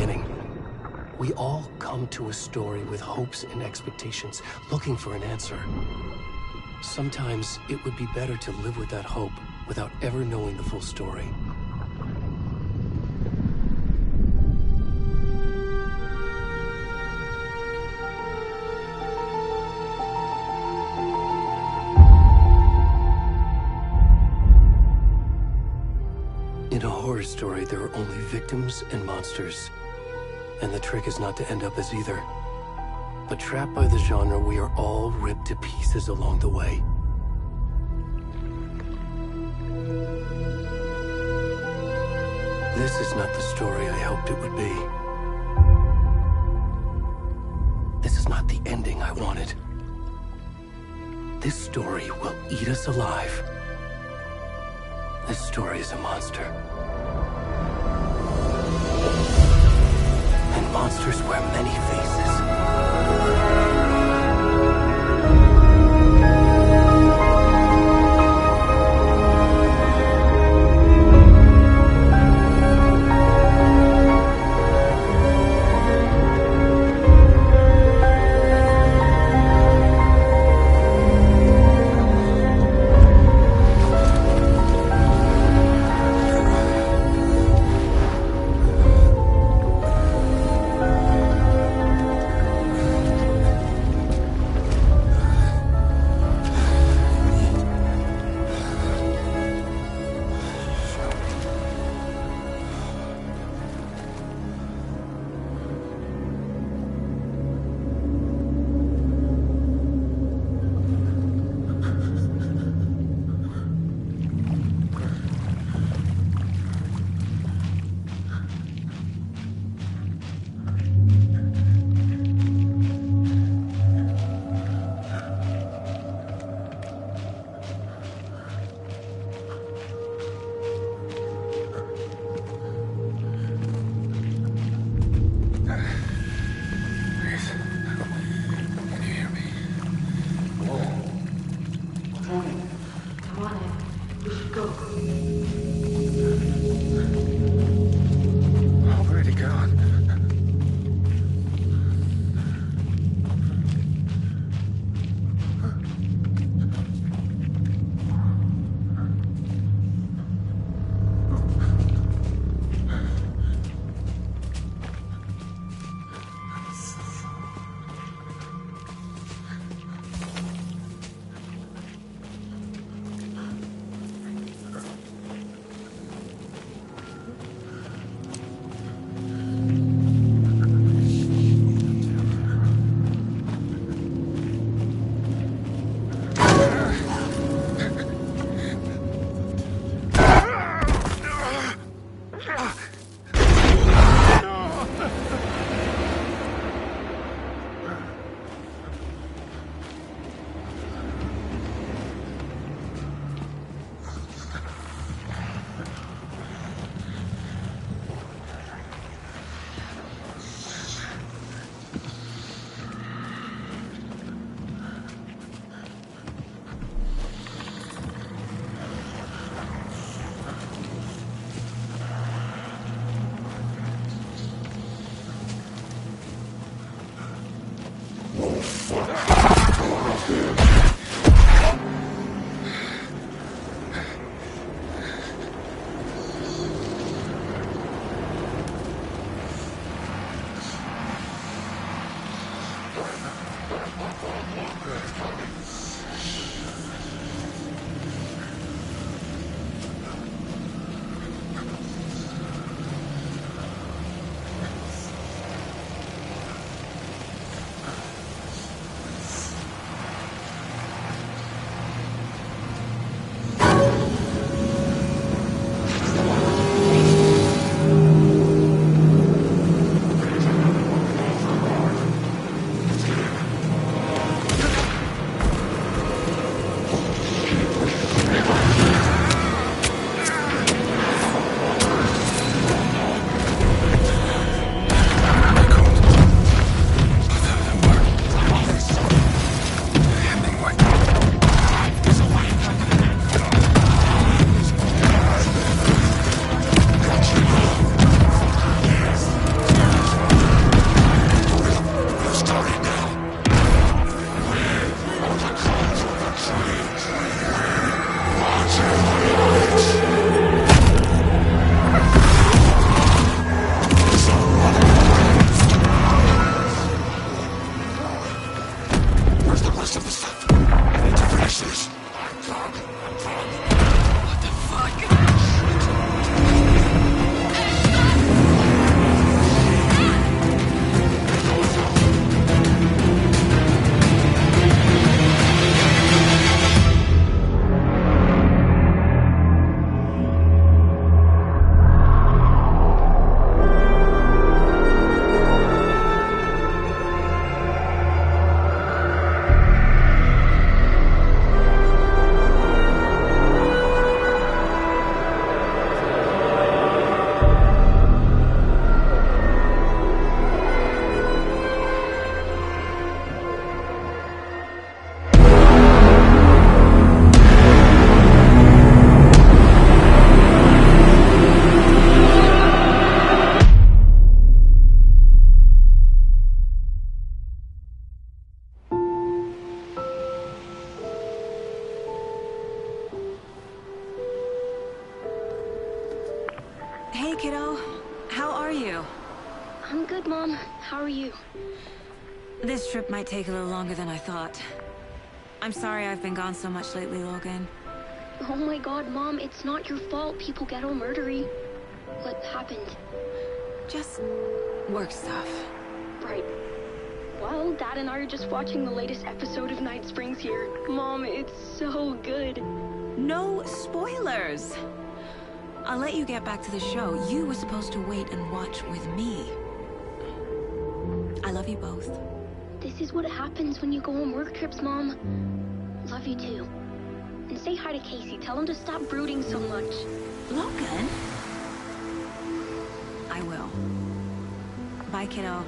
beginning. We all come to a story with hopes and expectations, looking for an answer. Sometimes it would be better to live with that hope without ever knowing the full story. In a horror story, there are only victims and monsters. And the trick is not to end up as either. But trapped by the genre, we are all ripped to pieces along the way. This is not the story I hoped it would be. This is not the ending I wanted. This story will eat us alive. This story is a monster. And monsters wear many faces. I'm good, Mom. How are you? This trip might take a little longer than I thought. I'm sorry I've been gone so much lately, Logan. Oh my god, Mom, it's not your fault people get all murdery. What happened? Just work stuff. Right. Well, Dad and I are just watching the latest episode of Night Springs here. Mom, it's so good. No spoilers! I'll let you get back to the show. You were supposed to wait and watch with me. I love you both. This is what happens when you go on work trips, Mom. Love you too. And say hi to Casey. Tell him to stop brooding so much. Logan? I will. Bye, kiddo.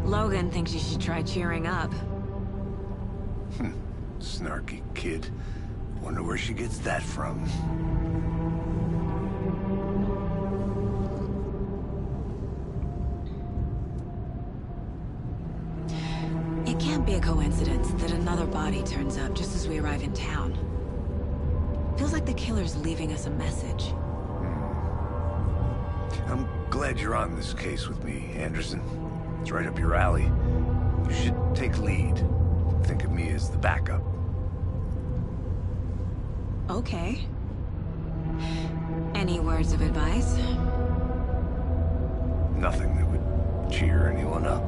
Logan thinks you should try cheering up. Snarky kid. Wonder where she gets that from. It can't be a coincidence that another body turns up just as we arrive in town. Feels like the killer's leaving us a message. I'm glad you're on this case with me, Anderson. It's right up your alley. You should take lead. Think of me as the backup. Okay. Any words of advice? Nothing that would cheer anyone up.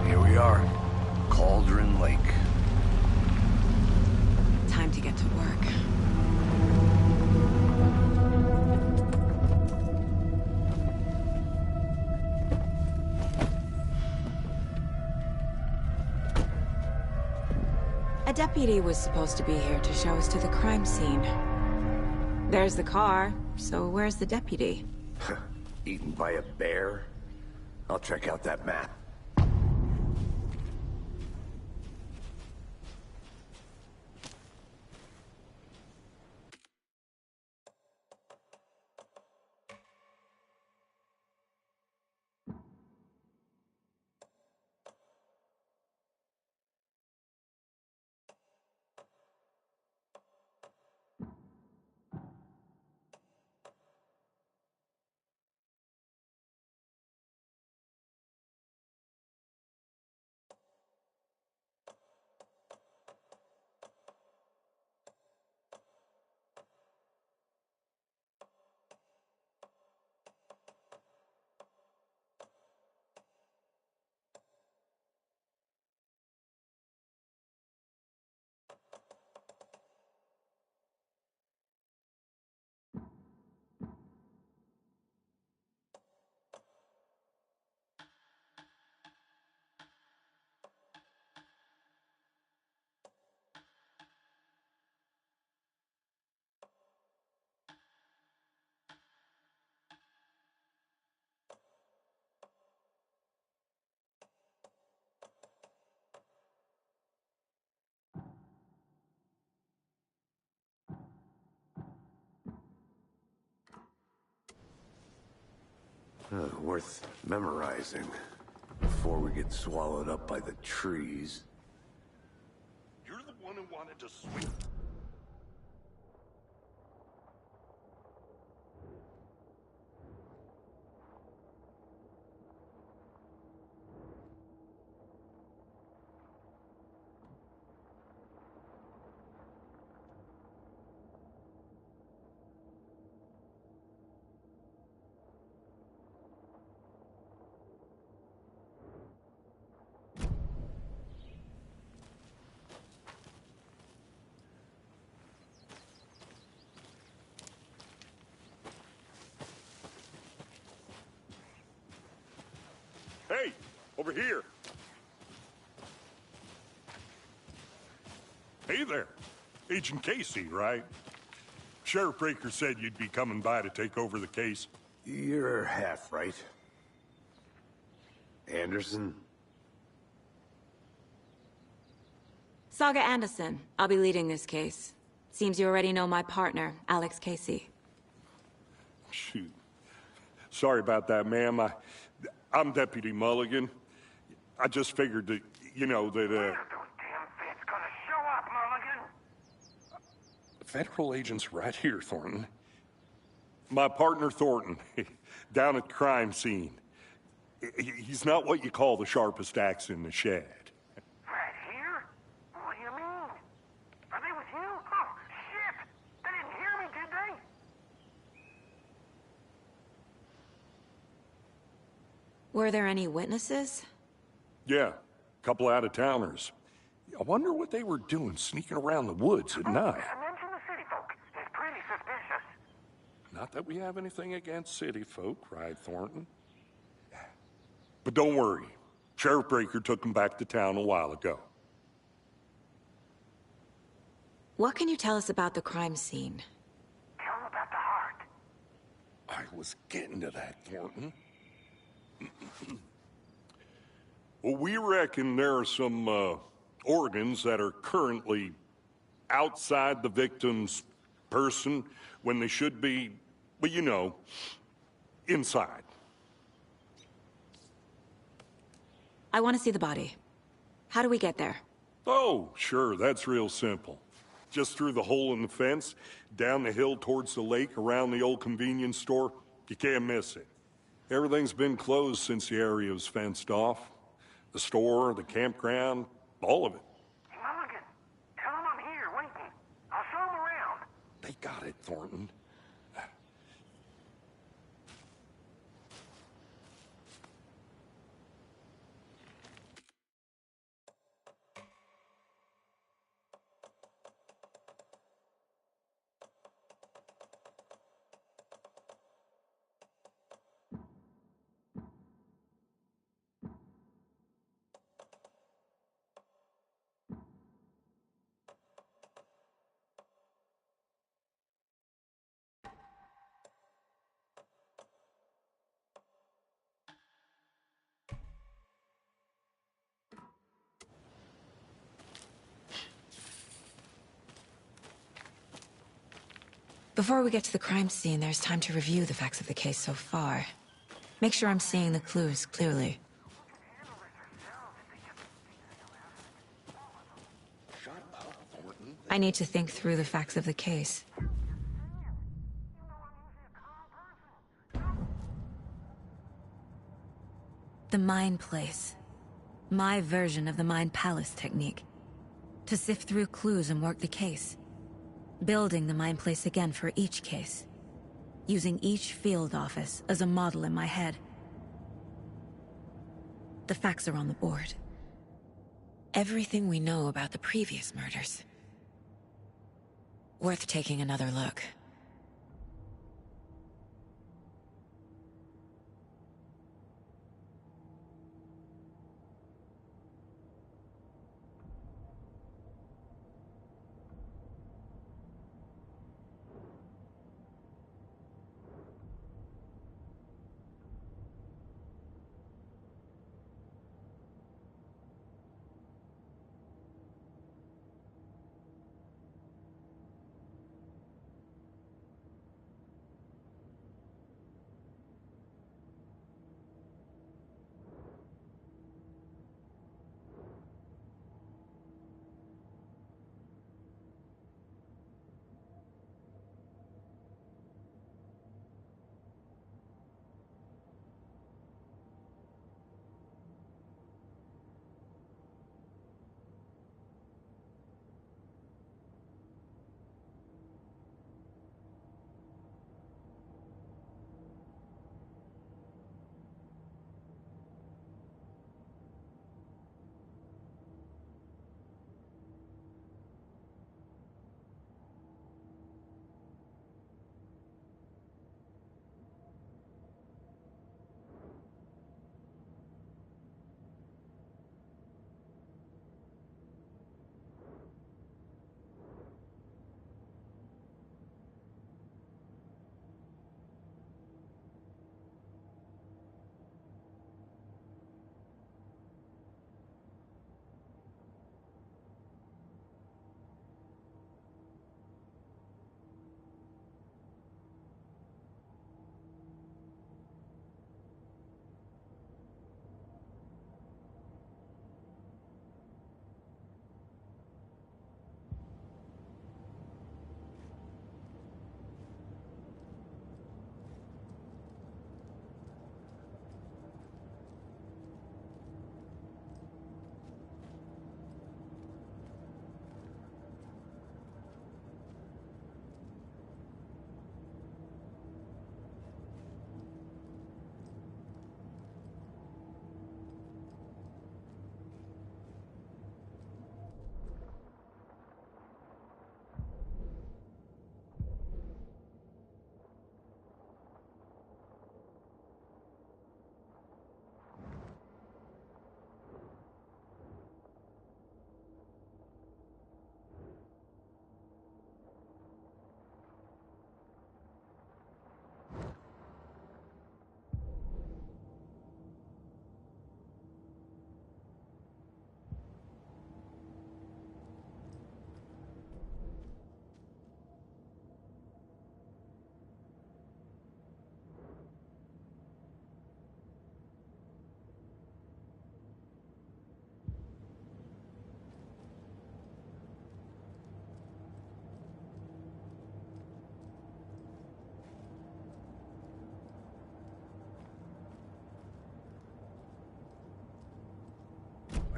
Here we are. Cauldron Lake. Time to get to work. A deputy was supposed to be here to show us to the crime scene. There's the car, so where's the deputy? Eaten by a bear? I'll check out that map. Worth memorizing before we get swallowed up by the trees. You're the one who wanted to swing. Hey, over here. Hey there. Agent Casey, right? Sheriff Breaker said you'd be coming by to take over the case. You're half right. Anderson? Saga Anderson. I'll be leading this case. Seems you already know my partner, Alex Casey. Shoot. Sorry about that, ma'am. I'm Deputy Mulligan. I just figured that, you know, that, When are those damn feds gonna show up, Mulligan? federal agent's right here, Thornton. My partner, Thornton, down at the crime scene. He's not what you call the sharpest axe in the shed. Right here? What do you mean? Are they with you? Oh, shit! They didn't hear me, did they? Were there any witnesses? Yeah, a couple out-of-towners. I wonder what they were doing sneaking around the woods at night. Mention the city folk. It's pretty suspicious. Not that we have anything against city folk, right, Thornton? But don't worry. Sheriff Breaker took them back to town a while ago. What can you tell us about the crime scene? Tell them about the heart. I was getting to that, Thornton. Well, we reckon there are some organs that are currently outside the victim's person when they should be, well, you know, inside. I want to see the body. How do we get there? Oh, sure, that's real simple. Just through the hole in the fence, down the hill towards the lake, around the old convenience store. You can't miss it. Everything's been closed since the area was fenced off. The store, the campground, all of it. Hey, Mulligan, tell them I'm here, waiting. I'll show them around. They got it, Thornton. Before we get to the crime scene, there's time to review the facts of the case so far. Make sure I'm seeing the clues clearly. Shut up, Thornton. I need to think through the facts of the case. The Mind Place. My version of the Mind Palace technique. To sift through clues and work the case. Building the Mind Place again for each case. Using each field office as a model in my head. The facts are on the board. Everything we know about the previous murders. Worth taking another look.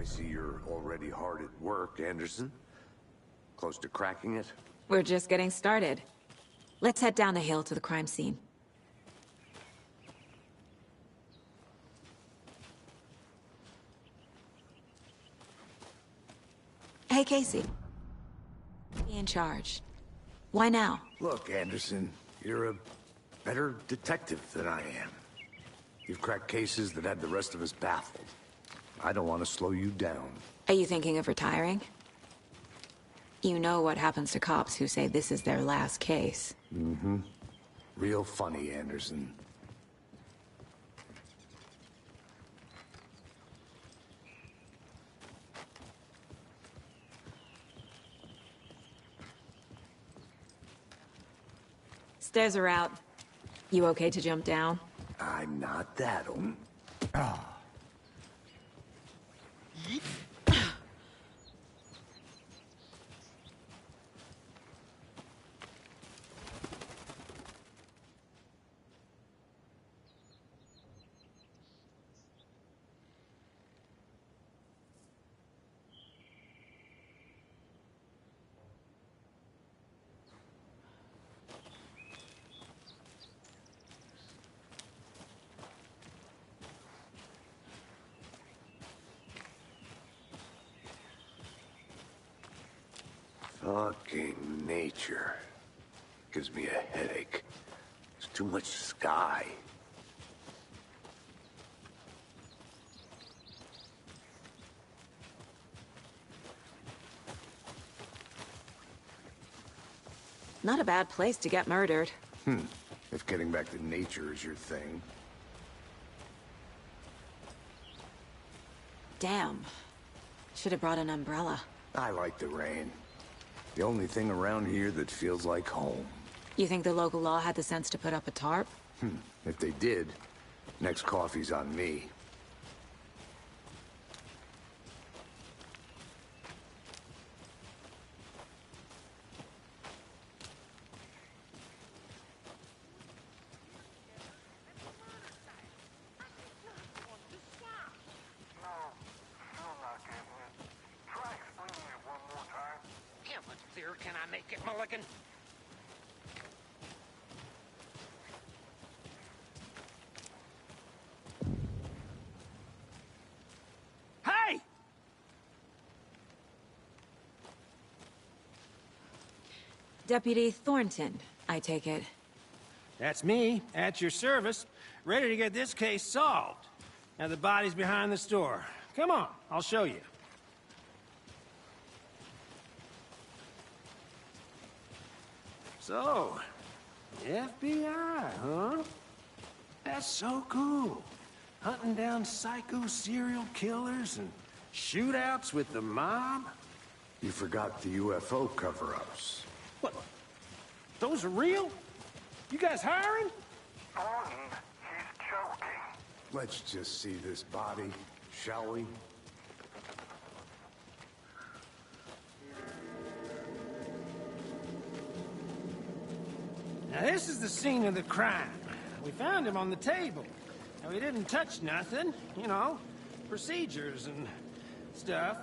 see you're already hard at work, Anderson. Close to cracking it? We're just getting started. Let's head down the hill to the crime scene. Hey, Casey. Be in charge. Why now? Look, Anderson, you're a better detective than I am. You've cracked cases that had the rest of us baffled. I don't want to slow you down. Are you thinking of retiring? You know what happens to cops who say this is their last case. Mm-hmm. Real funny, Anderson. Stairs are out. You okay to jump down? I'm not that old. Fucking nature. Gives me a headache. There's too much sky. Not a bad place to get murdered. If getting back to nature is your thing. Damn. Should have brought an umbrella. I like the rain. The only thing around here that feels like home. You think the local law had the sense to put up a tarp? If they did, next coffee's on me. Can I make it, Mulligan? Hey! Deputy Thornton, I take it. That's me, at your service, ready to get this case solved. Now the body's behind the store. Come on, I'll show you. So, FBI, huh? That's so cool. Hunting down psycho serial killers and shootouts with the mob? You forgot the UFO cover-ups. What? Those are real? You guys hiring? Thornton, he's joking. Let's just see this body, shall we? Now this is the scene of the crime. We found him on the table. Now he didn't touch nothing, you know, procedures and stuff.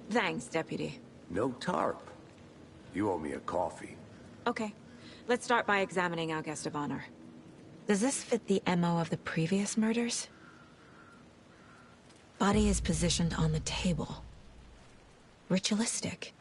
Thanks, Deputy. No tarp. You owe me a coffee. Okay. Let's start by examining our guest of honor. Does this fit the MO of the previous murders? Body is positioned on the table. Ritualistic.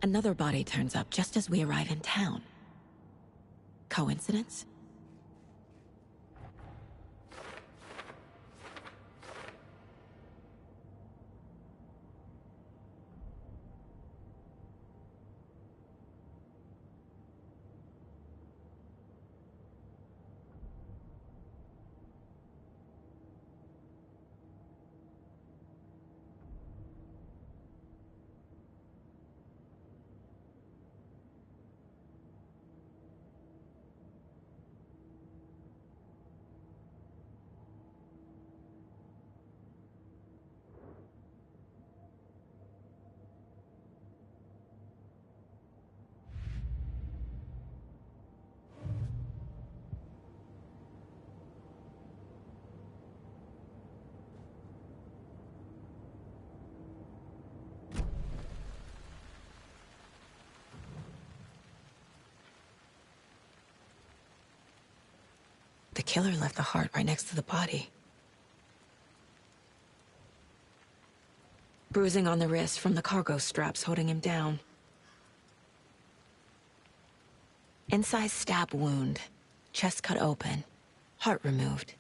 Another body turns up just as we arrive in town. Coincidence? The killer left the heart right next to the body. Bruising on the wrist from the cargo straps holding him down. Incised stab wound. Chest cut open. Heart removed.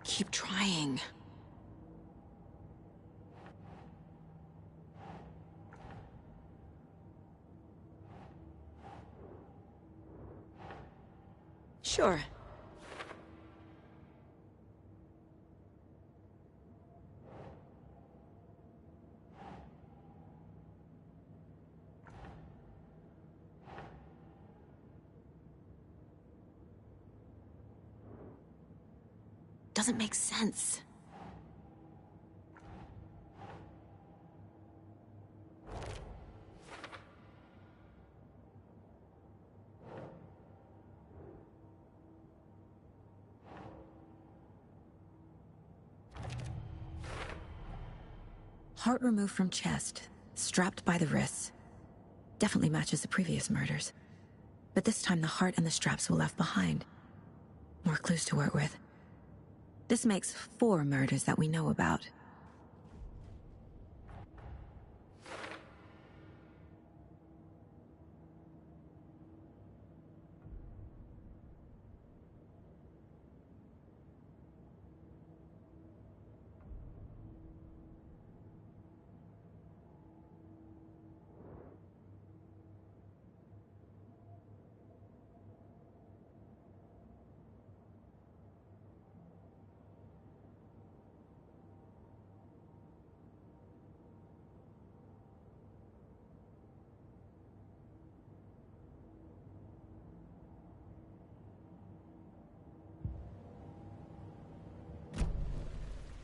Keep trying. Sure. Doesn't make sense. Heart removed from chest, strapped by the wrists. Definitely matches the previous murders. But this time the heart and the straps were left behind. More clues to work with. This makes 4 murders that we know about.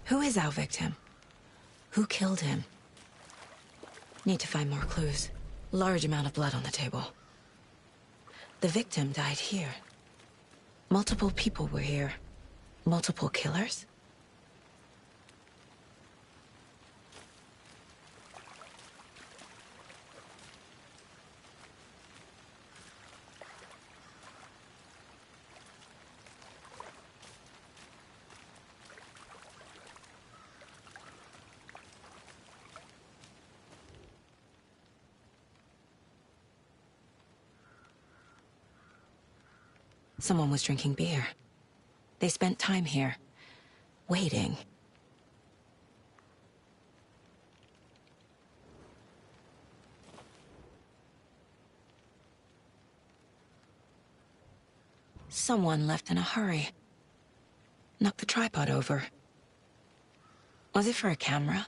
Who is our victim? Who killed him? Need to find more clues. Large amount of blood on the table. The victim died here. Multiple people were here. Multiple killers? Someone was drinking beer. They spent time here, waiting. Someone left in a hurry. Knocked the tripod over. Was it for a camera?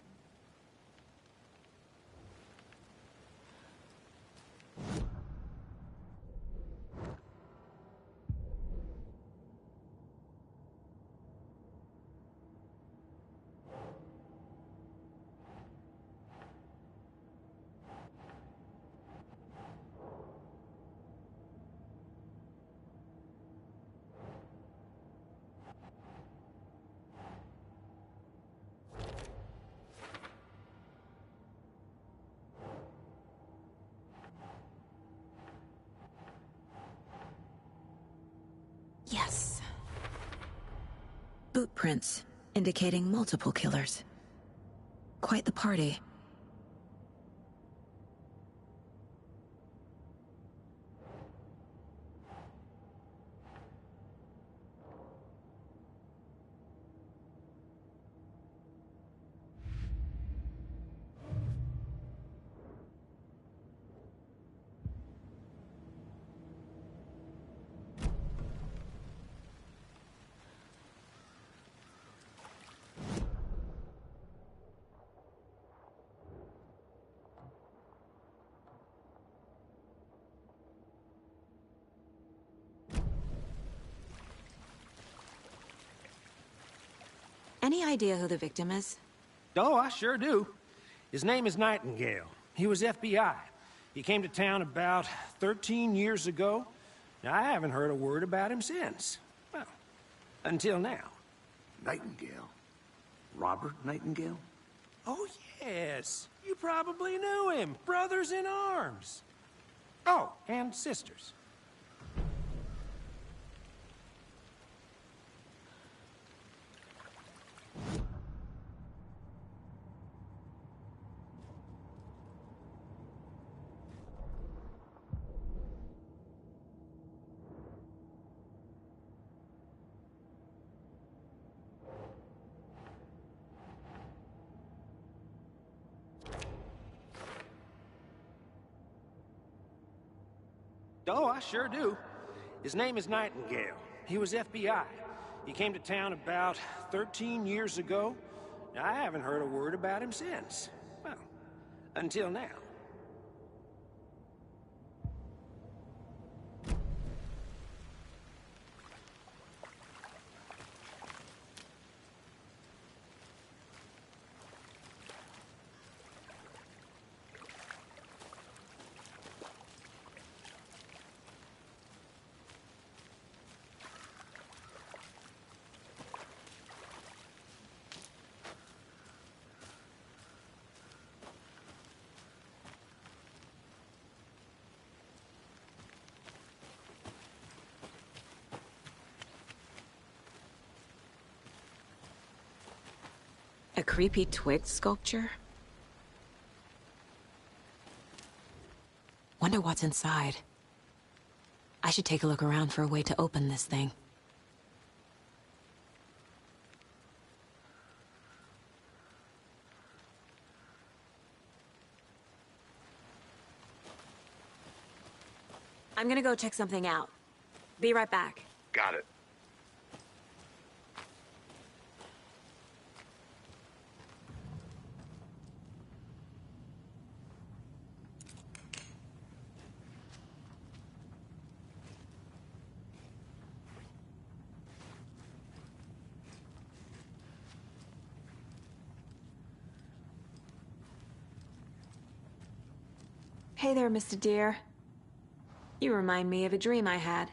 boot prints, indicating multiple killers. Quite the party. Any idea who the victim is? Oh, I sure do. His name is Nightingale. He was FBI. He came to town about 13 years ago. Now, I haven't heard a word about him since. Well, until now. Nightingale? Robert Nightingale? Oh, yes. You probably knew him. Brothers in arms. Oh, and sisters. Oh, I sure do. His name is Nightingale. He was FBI. He came to town about 13 years ago. Now, I haven't heard a word about him since. Well, until now. A creepy twig sculpture? Wonder what's inside. I should take a look around for a way to open this thing. I'm gonna go check something out. Be right back. Got it. Hey there, Mr. Deer. You remind me of a dream I had.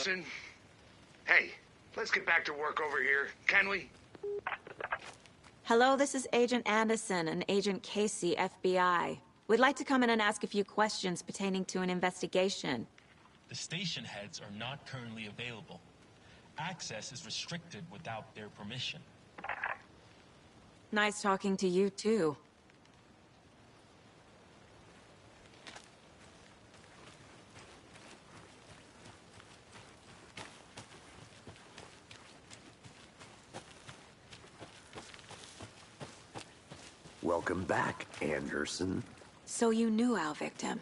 Anderson. Hey, let's get back to work over here, can we? Hello, this is Agent Anderson and Agent Casey, FBI. We'd like to come in and ask a few questions pertaining to an investigation. The station heads are not currently available. Access is restricted without their permission. Nice talking to you, too. Welcome back, Anderson. So you knew our victim?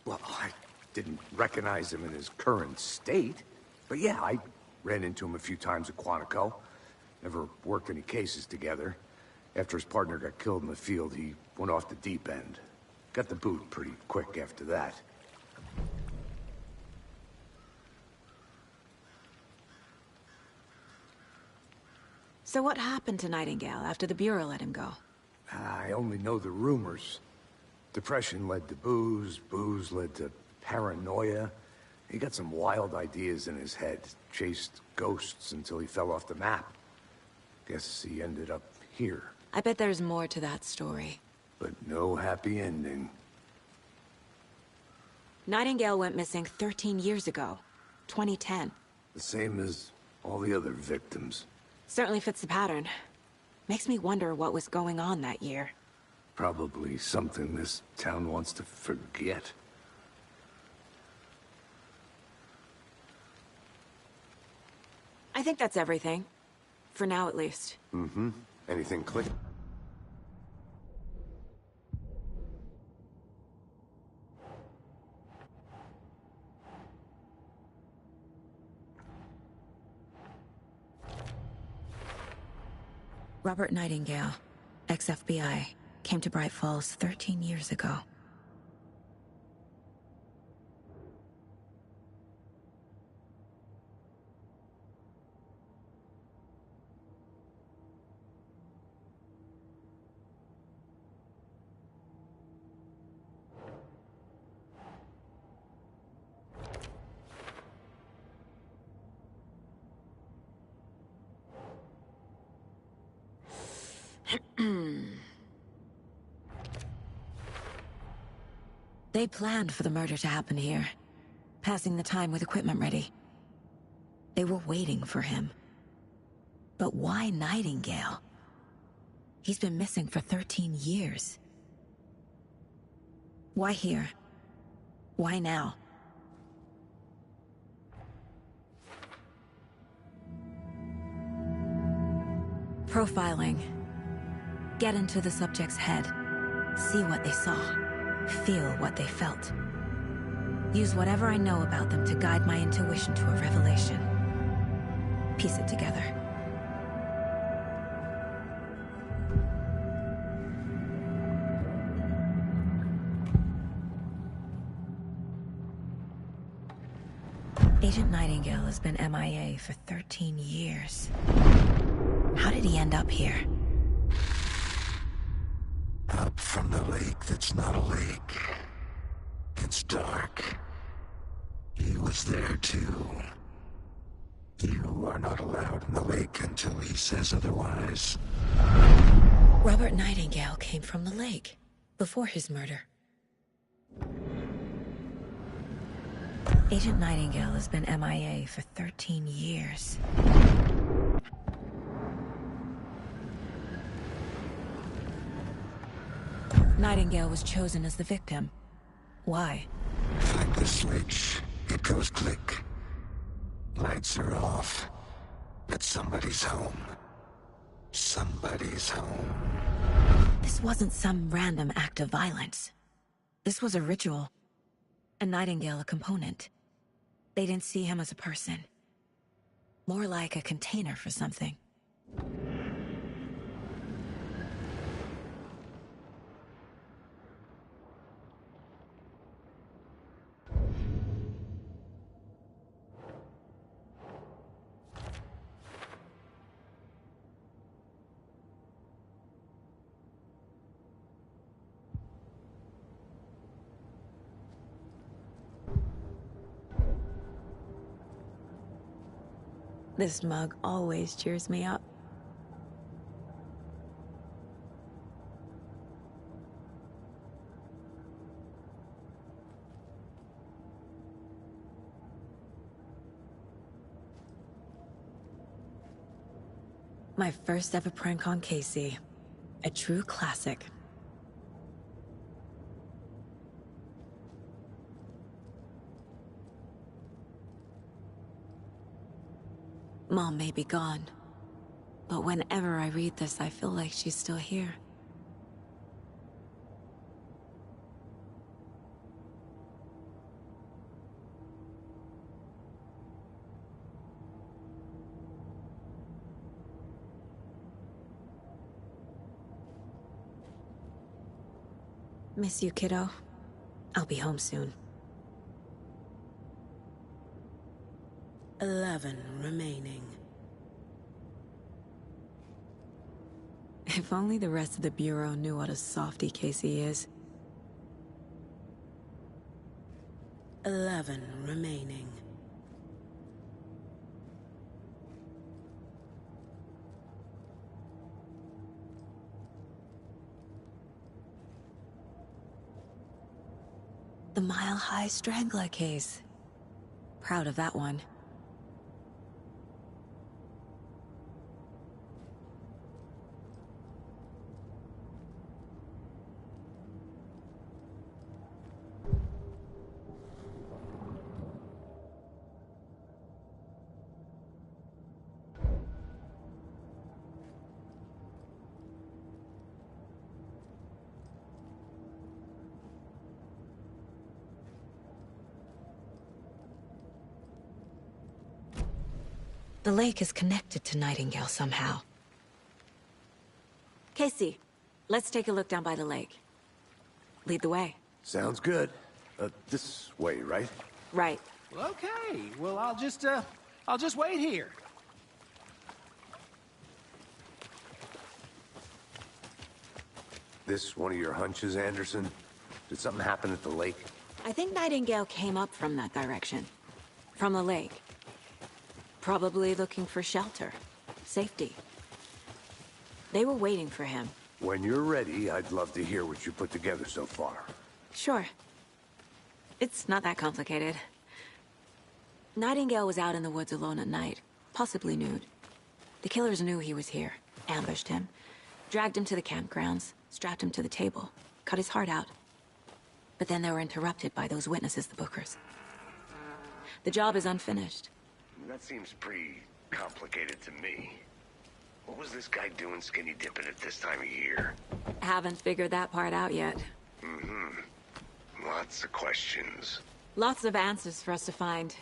Well, I didn't recognize him in his current state. But yeah, I ran into him a few times at Quantico. Never worked any cases together. After his partner got killed in the field, he went off the deep end. Got the boot pretty quick after that. So what happened to Nightingale after the Bureau let him go? I only know the rumors. Depression led to booze, booze led to paranoia. He got some wild ideas in his head, chased ghosts until he fell off the map. Guess he ended up here. I bet there's more to that story. But no happy ending. Nightingale went missing 13 years ago, 2010. The same as all the other victims. Certainly fits the pattern. Makes me wonder what was going on that year. Probably something this town wants to forget. I think that's everything. For now, at least. Mm-hmm. Anything click? Robert Nightingale, ex-FBI, came to Bright Falls 13 years ago. They planned for the murder to happen here, passing the time with equipment ready. They were waiting for him. But why Nightingale? He's been missing for 13 years. Why here? Why now? Profiling. Get into the subject's head. See what they saw. Feel what they felt. Use whatever I know about them to guide my intuition to a revelation. Piece it together. Agent Nightingale has been MIA for 13 years. How did he end up here? Up from the lake that's not a lake. It's dark. He was there too. You are not allowed in the lake until he says otherwise. Robert Nightingale came from the lake, before his murder. Agent Nightingale has been MIA for 13 years. Nightingale was chosen as the victim. Why? Flick the switch. It goes click. Lights are off. But somebody's home. Somebody's home. This wasn't some random act of violence. This was a ritual. And Nightingale a component. They didn't see him as a person. More like a container for something. This mug always cheers me up. My first ever prank on Casey. A true classic. Mom may be gone, but whenever I read this, I feel like she's still here. Miss you, kiddo. I'll be home soon. 11 remaining. If only the rest of the Bureau knew what a softie Casey is. 11 remaining. The Mile High Strangler case. Proud of that one. The lake is connected to Nightingale somehow. Casey, let's take a look down by the lake. Lead the way. Sounds good. This way, right? Right. Okay, well, I'll just wait here. This one of your hunches, Anderson? Did something happen at the lake? I think Nightingale came up from that direction. From the lake. Probably looking for shelter. Safety. They were waiting for him. When you're ready, I'd love to hear what you put together so far. Sure. It's not that complicated. Nightingale was out in the woods alone at night, possibly nude. The killers knew he was here, ambushed him, dragged him to the campgrounds, strapped him to the table, cut his heart out. But then they were interrupted by those witnesses, the Bookers. The job is unfinished. That seems pretty complicated to me. What was this guy doing skinny dipping at this time of year? Haven't figured that part out yet. Mm-hmm. Lots of questions. Lots of answers for us to find.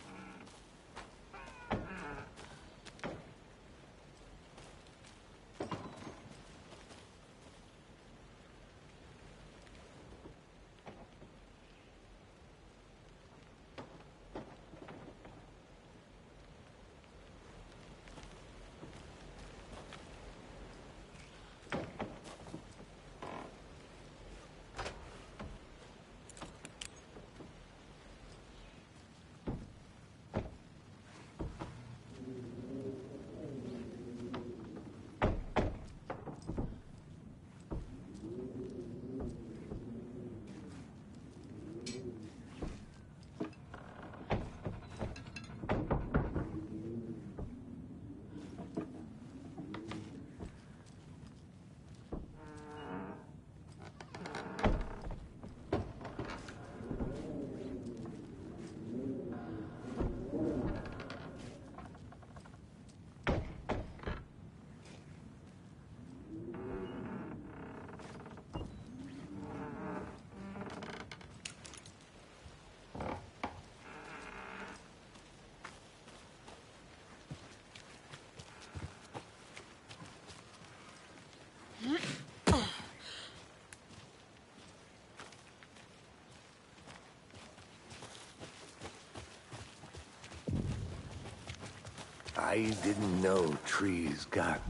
I didn't know trees got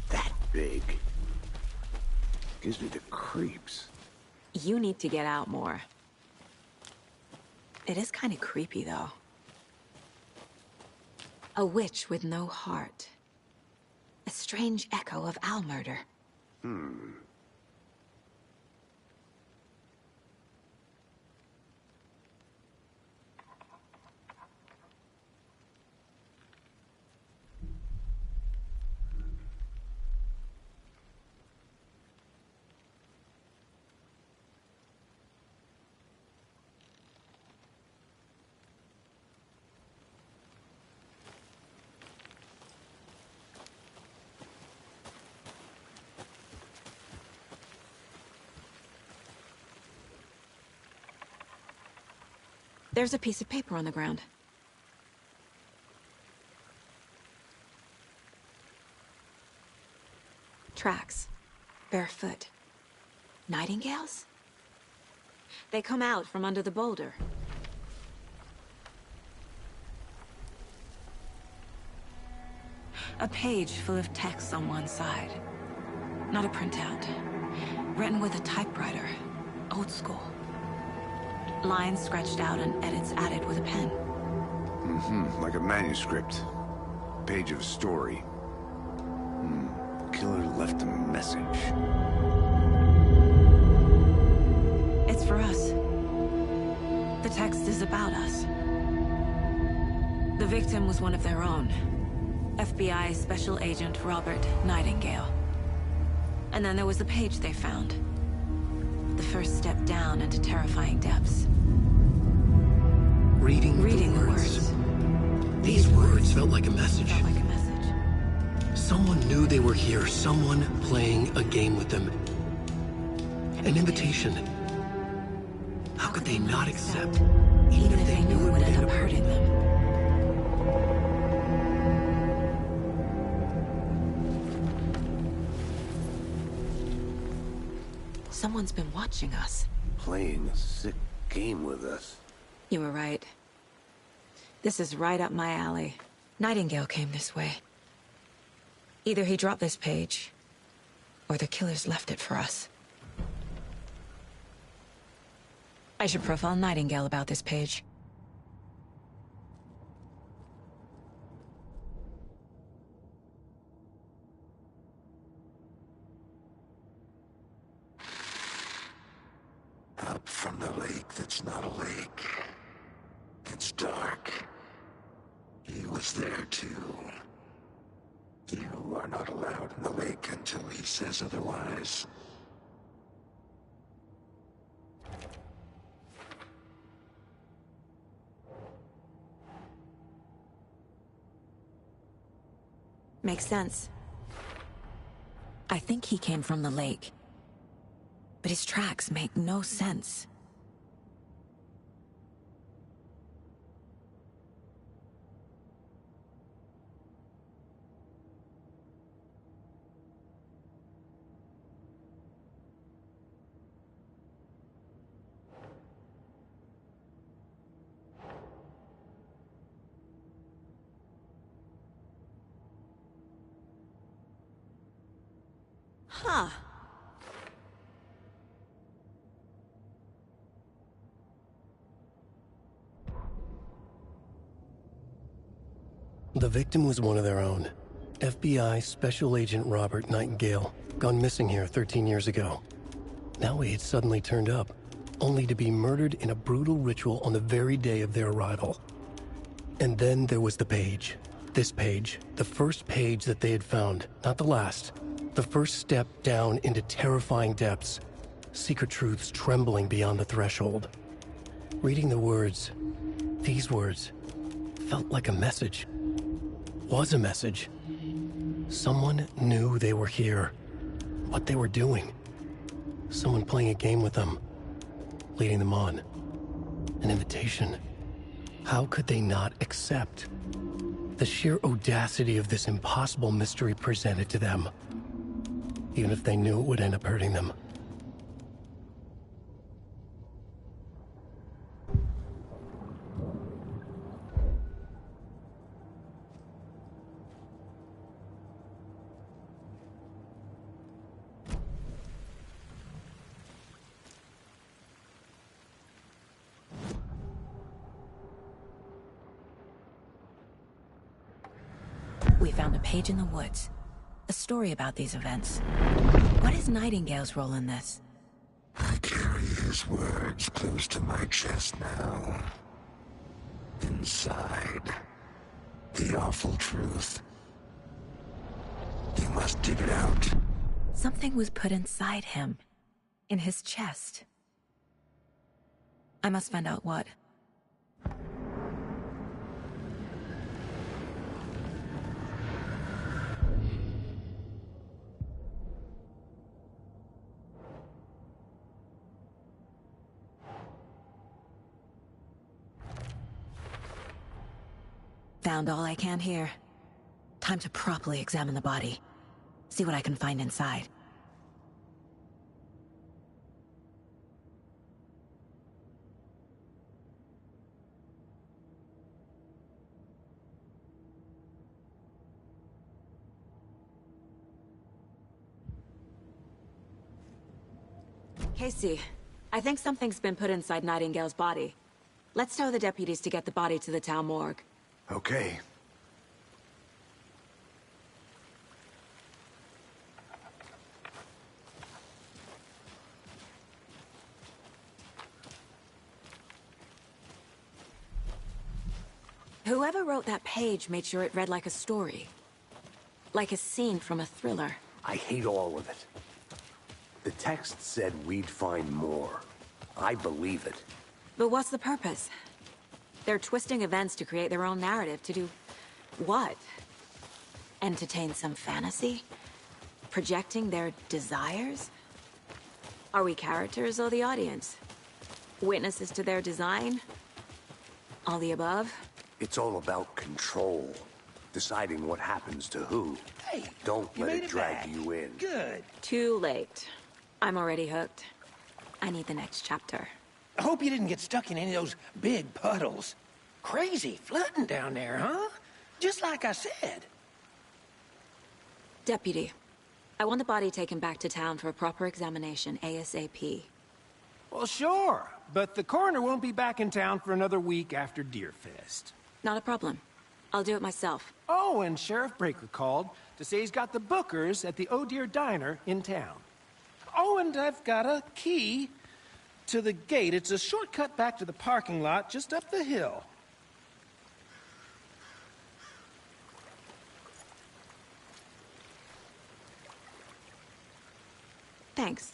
that big. Gives me the creeps. You need to get out more. It is kind of creepy, though. A witch with no heart. A strange echo of Al murder. There's a piece of paper on the ground. Tracks. Barefoot. Nightingales? They come out from under the boulder. A page full of text on one side. Not a printout. Written with a typewriter. Old school. Lines scratched out and edits added with a pen. Like a manuscript. Page of a story. Killer left a message. It's for us. The text is about us. The victim was one of their own. FBI Special Agent Robert Nightingale. And then there was the page they found. The first step down into terrifying depths. Reading the words. These words felt like a message. Someone knew they were here. Someone playing a game with them. An invitation. How could they not accept, even if they knew it would end up hurting them? Someone's been watching us. Playing a sick game with us. You were right. This is right up my alley. Nightingale came this way. Either he dropped this page, or the killers left it for us. I should profile Nightingale about this page. Up from the lake that's not a lake. It's dark. He was there too. You are not allowed in the lake until he says otherwise. Makes sense. I think he came from the lake. But his tracks make no sense. Huh. The victim was one of their own. FBI Special Agent Robert Nightingale, gone missing here 13 years ago. Now he had suddenly turned up, only to be murdered in a brutal ritual on the very day of their arrival. And then there was the page. This page, the first page that they had found, not the last. The first step down into terrifying depths. Secret truths trembling beyond the threshold. Reading the words, these words, felt like a message. Was a message. Someone knew they were here. What they were doing. Someone playing a game with them. Leading them on. An invitation. How could they not accept? The sheer audacity of this impossible mystery presented to them. Even if they knew it would end up hurting them. we found a page in the woods. A story about these events. What is Nightingale's role in this? I carry his words close to my chest now. Inside, the awful truth. You must dig it out. Something was put inside him. In his chest. I must find out what. Found all I can here. Time to properly examine the body. See what I can find inside. Casey, I think something's been put inside Nightingale's body. Let's tell the deputies to get the body to the town morgue. Okay. Whoever wrote that page made sure it read like a story. Like a scene from a thriller. I hate all of it. The text said we'd find more. I believe it. But what's the purpose? They're twisting events to create their own narrative. To do what? Entertain some fantasy? Projecting their desires? Are we characters or the audience? Witnesses to their design? All the above? It's all about control. Deciding what happens to who. Hey, Don't you let made it it drag back. you in. Good. Too late. I'm already hooked. I need the next chapter. I hope you didn't get stuck in any of those big puddles. Crazy flooding down there, huh? Just like I said. Deputy, I want the body taken back to town for a proper examination, ASAP. Well, sure. But the coroner won't be back in town for another week after Deerfest. Not a problem. I'll do it myself. Oh, and Sheriff Breaker called to say he's got the Bookers at the Oh Deer Diner in town. Oh, and I've got a key to the gate. It's a shortcut back to the parking lot just up the hill. Thanks.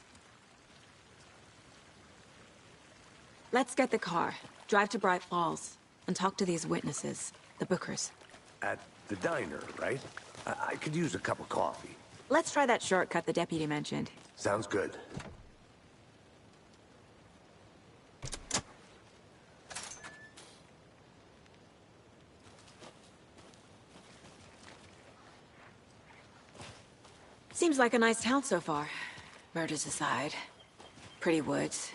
Let's get the car, drive to Bright Falls, and talk to these witnesses, the Bookers. At the diner, right? I could use a cup of coffee. Let's try that shortcut the deputy mentioned. Sounds good. Seems like a nice town so far. Murders aside. Pretty woods.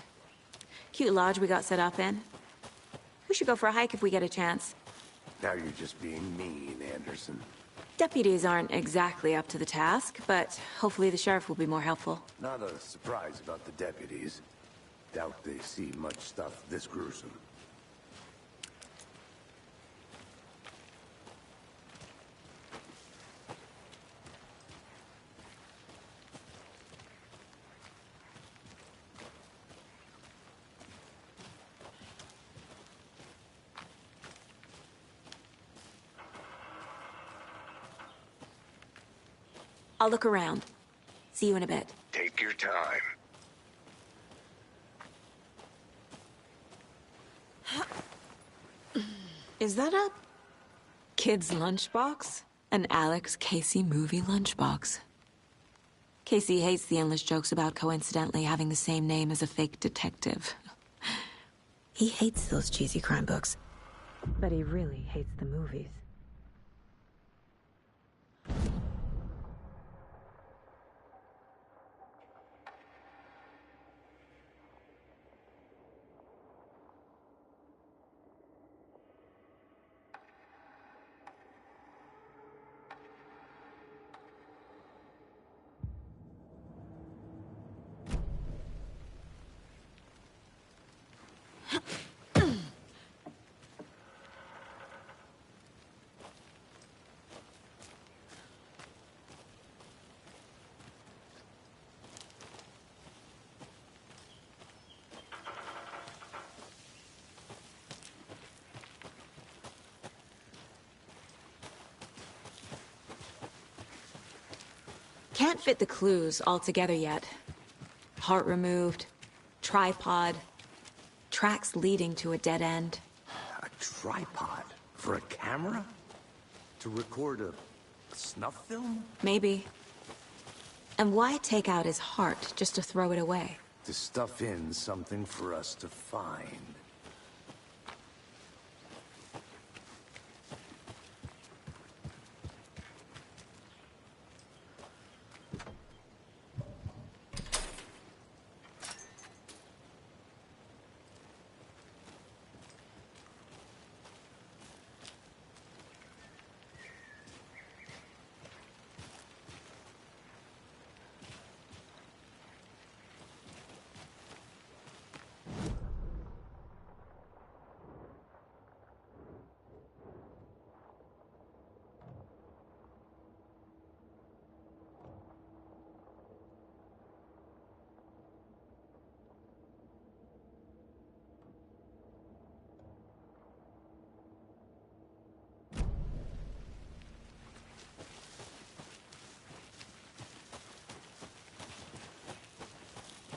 Cute lodge we got set up in. We should go for a hike if we get a chance. Now you're just being mean, Anderson. Deputies aren't exactly up to the task, but hopefully the sheriff will be more helpful. Not a surprise about the deputies. Doubt they see much stuff this gruesome. I'll look around. See you in a bit. Take your time. Is that a kid's lunchbox? An Alex Casey movie lunchbox. Casey hates the endless jokes about coincidentally having the same name as a fake detective. He hates those cheesy crime books. But he really hates the movies. can't fit the clues all together yet. Heart removed, tripod, tracks leading to a dead end. A tripod? For a camera? To record a snuff film? Maybe. And why take out his heart just to throw it away? To stuff in something for us to find.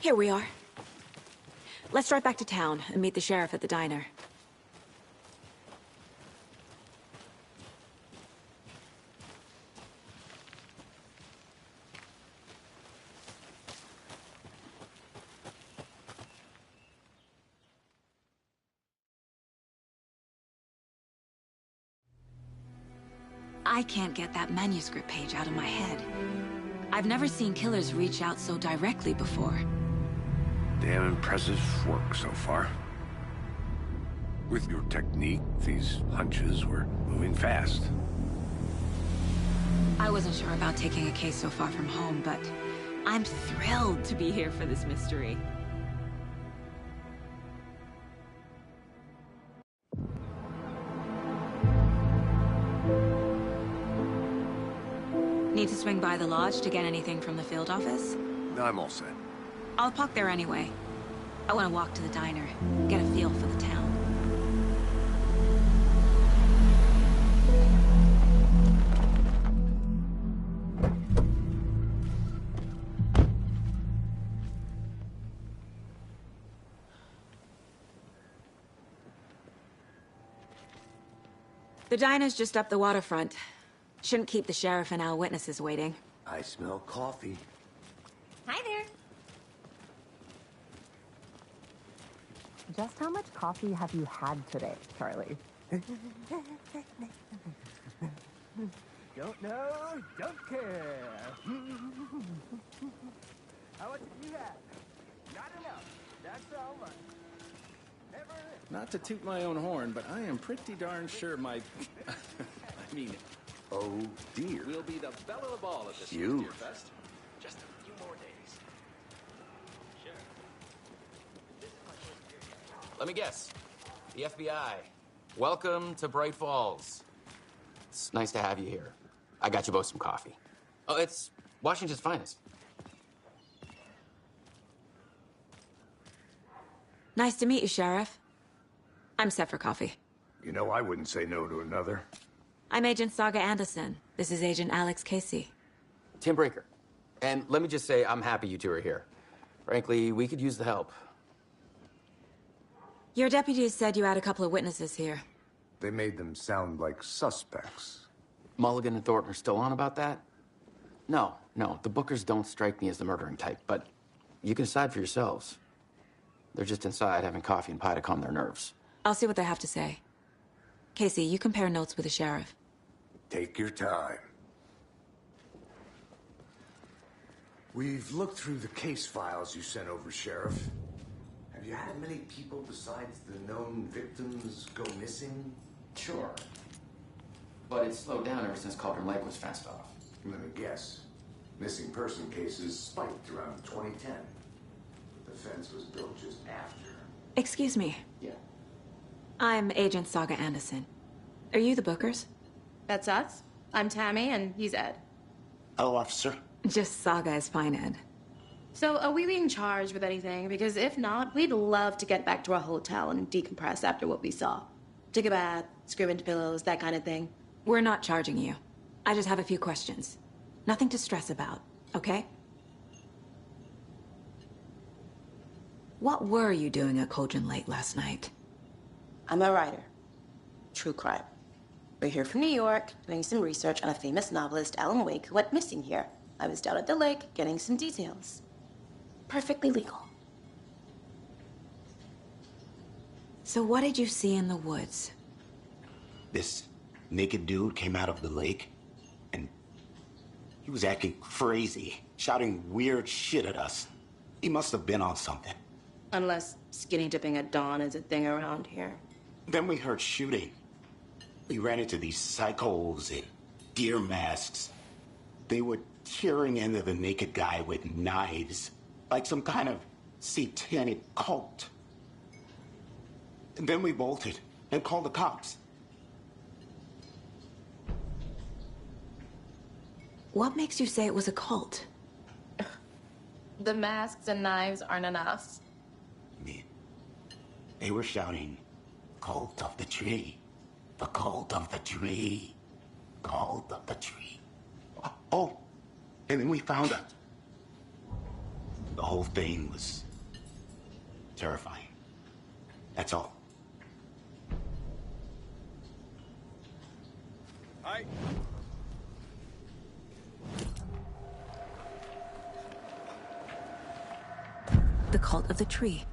Here we are. Let's drive back to town and meet the sheriff at the diner. I can't get that manuscript page out of my head. I've never seen killers reach out so directly before. Damn impressive work so far. With your technique, these hunches were moving fast. I wasn't sure about taking a case so far from home, but I'm thrilled to be here for this mystery. Need to swing by the lodge to get anything from the field office? I'm all set. I'll park there anyway. I want to walk to the diner, get a feel for the town. The diner's just up the waterfront. Shouldn't keep the sheriff and our witnesses waiting. I smell coffee. Hi there. Just how much coffee have you had today, Charlie? Don't know, don't care. How much have you had? Not enough. That's all much. Never. Not to toot my own horn, but I am pretty darn sure my... I mean... Oh, dear. We'll be the belle of the ball at this Huge. year's Fest. Just a few more days. Sure. Let me guess. The FBI. Welcome to Bright Falls. It's nice to have you here. I got you both some coffee. Oh, it's Washington's finest. Nice to meet you, Sheriff. I'm set for coffee. You know, I wouldn't say no to another. I'm Agent Saga Anderson. This is Agent Alex Casey. Tim Brinker. And let me just say, I'm happy you two are here. Frankly, we could use the help. Your deputies said you had a couple of witnesses here. They made them sound like suspects. Mulligan and Thornton are still on about that? No, the Bookers don't strike me as the murdering type, but you can decide for yourselves. They're just inside having coffee and pie to calm their nerves. I'll see what they have to say. Casey, you compare notes with the sheriff. Take your time. We've looked through the case files you sent over, Sheriff. Have you had many people besides the known victims go missing? Sure. But it's slowed down ever since Cauldron Lake was fenced off. Let me guess. Missing person cases spiked around 2010. But the fence was built just after. Excuse me. Yeah. I'm Agent Saga Anderson. Are you the Bookers? That's us. I'm Tammy, and he's Ed. Hello, officer. Just Saga is fine, Ed. So, are we being charged with anything? Because if not, we'd love to get back to our hotel and decompress after what we saw. Take a bath, scream into pillows, that kind of thing. We're not charging you. I just have a few questions. Nothing to stress about, okay? What were you doing at Cauldron Lake last night? I'm a writer. True crime. We're here from New York, doing some research on a famous novelist, Alan Wake, who went missing here. I was down at the lake, getting some details. Perfectly legal. So what did you see in the woods? This naked dude came out of the lake, and he was acting crazy, shouting weird shit at us. He must have been on something. Unless skinny dipping at dawn is a thing around here. Then we heard shooting. We ran into these psychos in deer masks. They were tearing into the naked guy with knives, like some kind of satanic cult. And then we bolted and called the cops. What makes you say it was a cult? The masks and knives aren't enough. They were shouting, "Cult of the tree, the cult of the tree, cult of the tree." Oh, and then we found out. The whole thing was terrifying. That's all. Hi. The cult of the tree.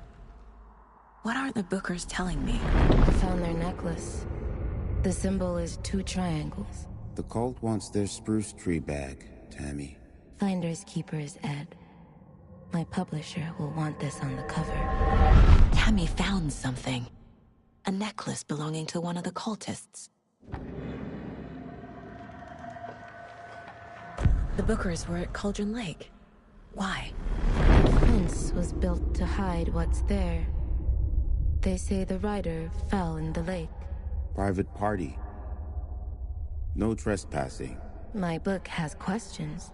What are the Bookers telling me? I found their necklace. The symbol is 2 triangles. The cult wants their spruce tree back, Tammy. Finders keepers, Ed. My publisher will want this on the cover. Tammy found something. A necklace belonging to one of the cultists. The Bookers were at Cauldron Lake. Why? The fence was built to hide what's there. They say the rider fell in the lake. Private party. No trespassing. My book has questions.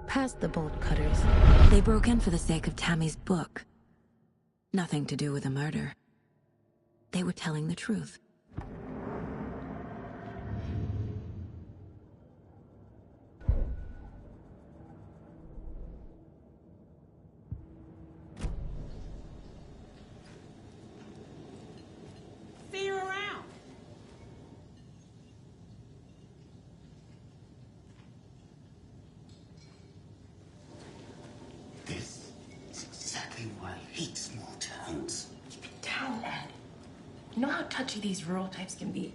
Past the bolt cutters. They broke in for the sake of Tammy's book. Nothing to do with a murder. They were telling the truth. See you around. This is exactly why I hate small towns. Keep it down, Ed. You know how touchy these rural types can be.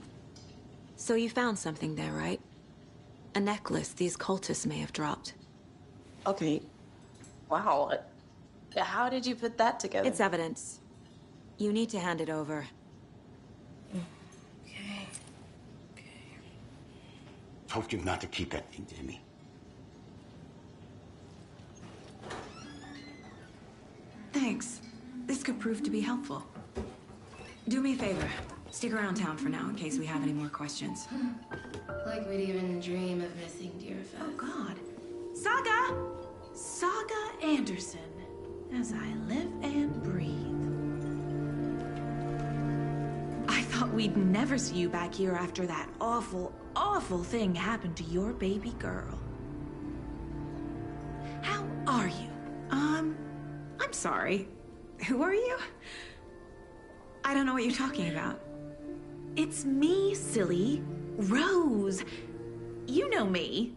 So you found something there, right? A necklace these cultists may have dropped. Okay. Wow. How did you put that together? It's evidence. You need to hand it over. Okay. Told you not to keep that thing to me. Thanks. This could prove to be helpful. Do me a favor. Stick around town for now in case we have any more questions. Like we'd even dream of missing Deerfest. Oh, God. Saga! Saga Anderson. As I live and breathe. I thought we'd never see you back here after that awful, awful thing happened to your baby girl. How are you? I'm sorry. Who are you? I don't know what you're talking about. It's me, silly. Rose. You know me.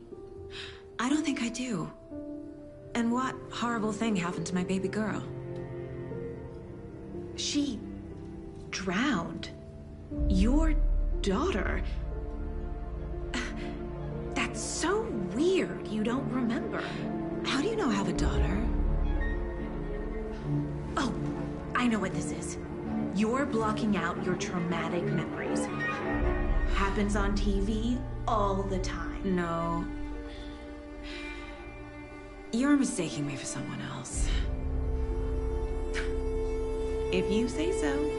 I don't think I do. And what horrible thing happened to my baby girl? She drowned. Your daughter. That's so weird you don't remember. How do you know I have a daughter? Oh, I know what this is. You're blocking out your traumatic memories. Happens on TV all the time. No. You're mistaking me for someone else. If you say so.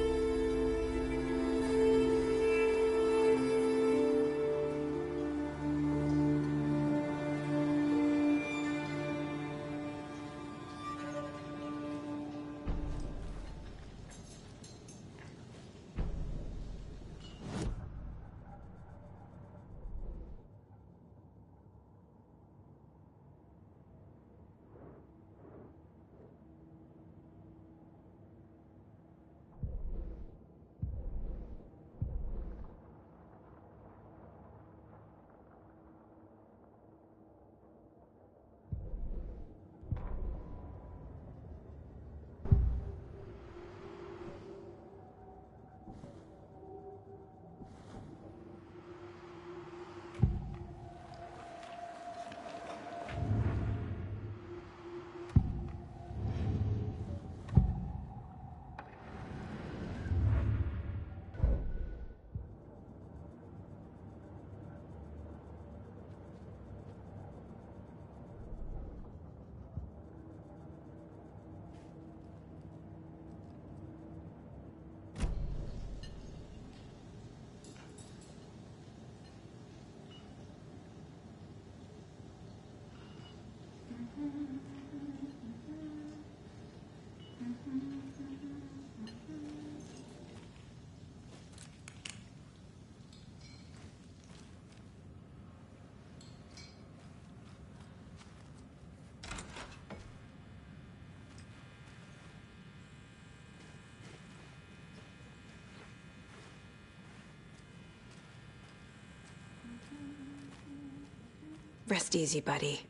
Rest easy, buddy.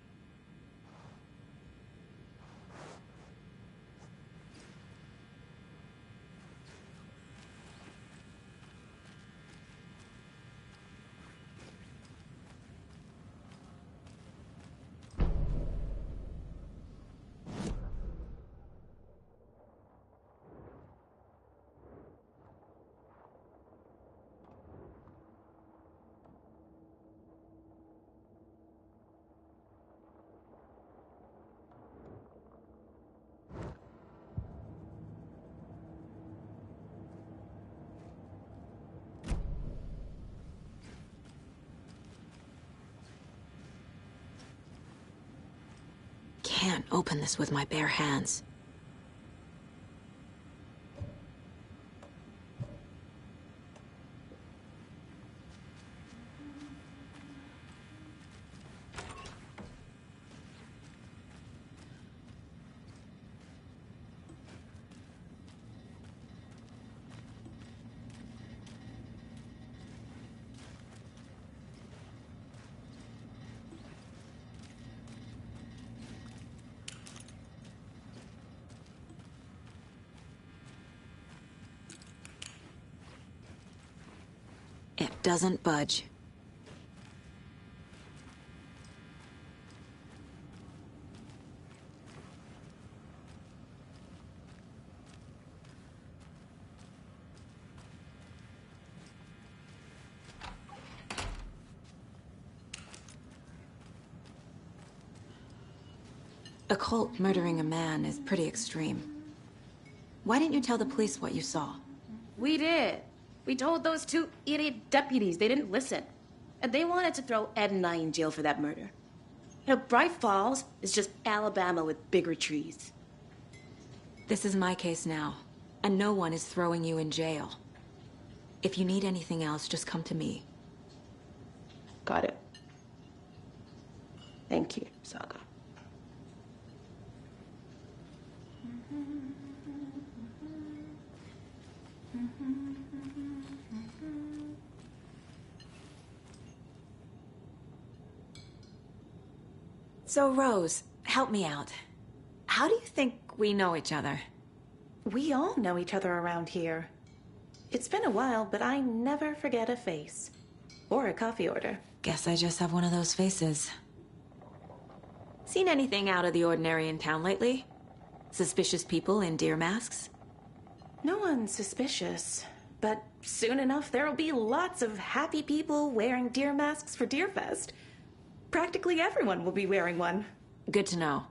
Can't open this with my bare hands. It doesn't budge. A cult murdering a man is pretty extreme. Why didn't you tell the police what you saw? We did. We told those two idiot deputies. They didn't listen. And they wanted to throw Ed and I in jail for that murder. You know, Bright Falls is just Alabama with bigger trees. This is my case now, and no one is throwing you in jail. If you need anything else, just come to me. Got it. Thank you, Saga. So, Rose, help me out. How do you think we know each other? We all know each other around here. It's been a while, but I never forget a face. Or a coffee order. Guess I just have one of those faces. Seen anything out of the ordinary in town lately? Suspicious people in deer masks? No one's suspicious. But soon enough, there'll be lots of happy people wearing deer masks for Deerfest. Practically everyone will be wearing one. Good to know.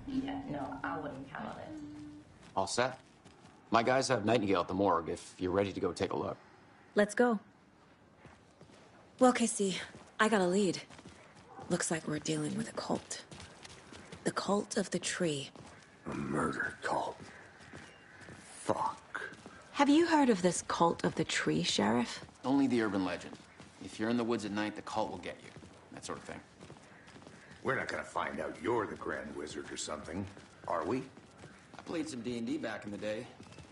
Yeah, no, I wouldn't count on it. All set? My guys have Nightingale at the morgue if you're ready to go take a look. Let's go. Well, Casey, I got a lead. Looks like we're dealing with a cult. The cult of the tree. A murder cult. Fuck. Have you heard of this cult of the tree, Sheriff? Only the urban legend. If you're in the woods at night, the cult will get you. That sort of thing. We're not gonna find out you're the Grand Wizard or something, are we? I played some D&D back in the day.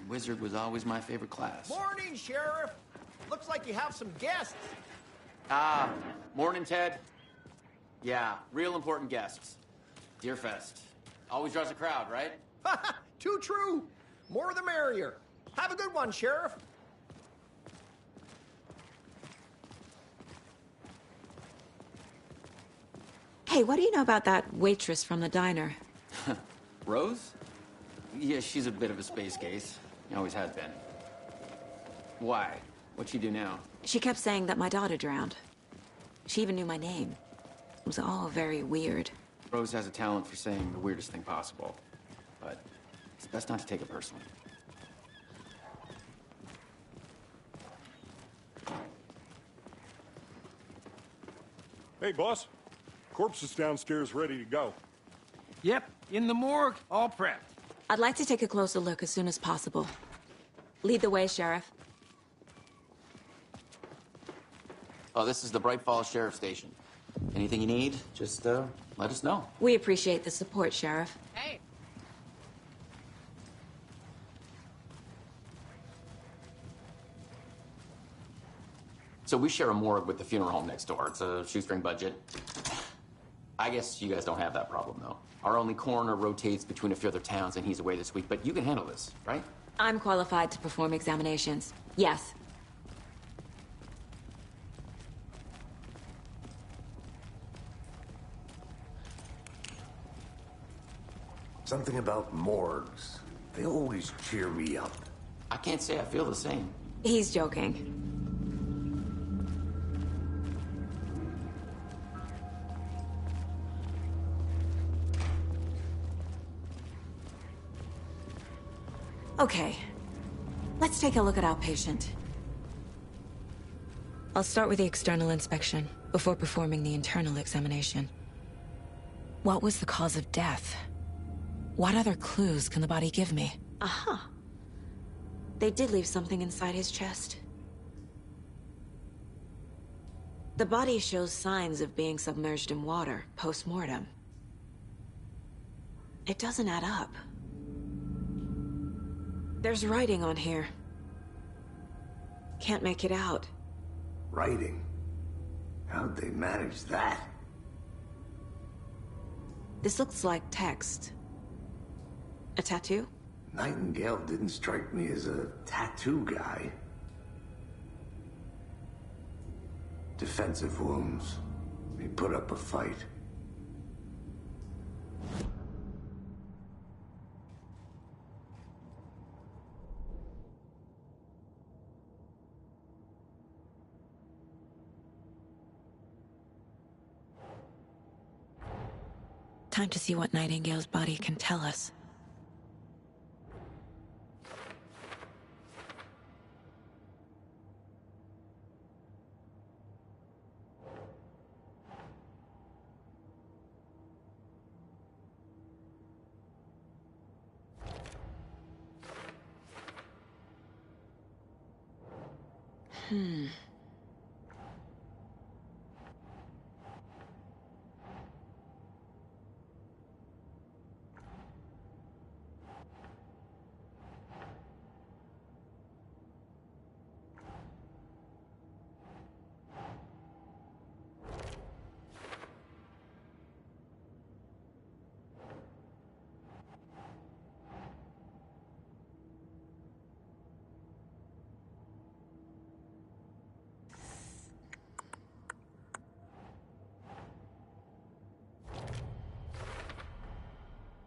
Wizard was always my favorite class. Morning, Sheriff. Looks like you have some guests. Morning, Ted. Yeah, real important guests. Deerfest. Always draws a crowd, right? Too true. More the merrier. Have a good one, Sheriff. Hey, what do you know about that waitress from the diner? Rose? Yeah, she's a bit of a space case. Always has been. Why? What'd she do now? She kept saying that my daughter drowned. She even knew my name. It was all very weird. Rose has a talent for saying the weirdest thing possible. But it's best not to take it personally. Hey, boss. Corpse is downstairs ready to go. Yep, in the morgue, all prepped. I'd like to take a closer look as soon as possible. Lead the way, Sheriff. Oh, this is the Bright Falls Sheriff Station. Anything you need, just let us know. We appreciate the support, Sheriff. Hey. So we share a morgue with the funeral home next door. It's a shoestring budget. I guess you guys don't have that problem, though. Our only coroner rotates between a few other towns, and he's away this week, but you can handle this, right? I'm qualified to perform examinations. Yes. Something about morgues. They always cheer me up. I can't say I feel the same. He's joking. Okay. Let's take a look at our patient. I'll start with the external inspection before performing the internal examination. What was the cause of death? What other clues can the body give me? Aha. They did leave something inside his chest. The body shows signs of being submerged in water post-mortem. It doesn't add up. There's writing on here. Can't make it out. Writing? How'd they manage that? This looks like text. A tattoo? Nightingale didn't strike me as a tattoo guy. Defensive wounds. He put up a fight. Time to see what Nightingale's body can tell us.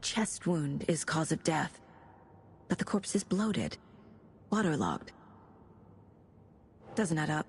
Chest wound is cause of death, but the corpse is bloated, waterlogged. Doesn't add up.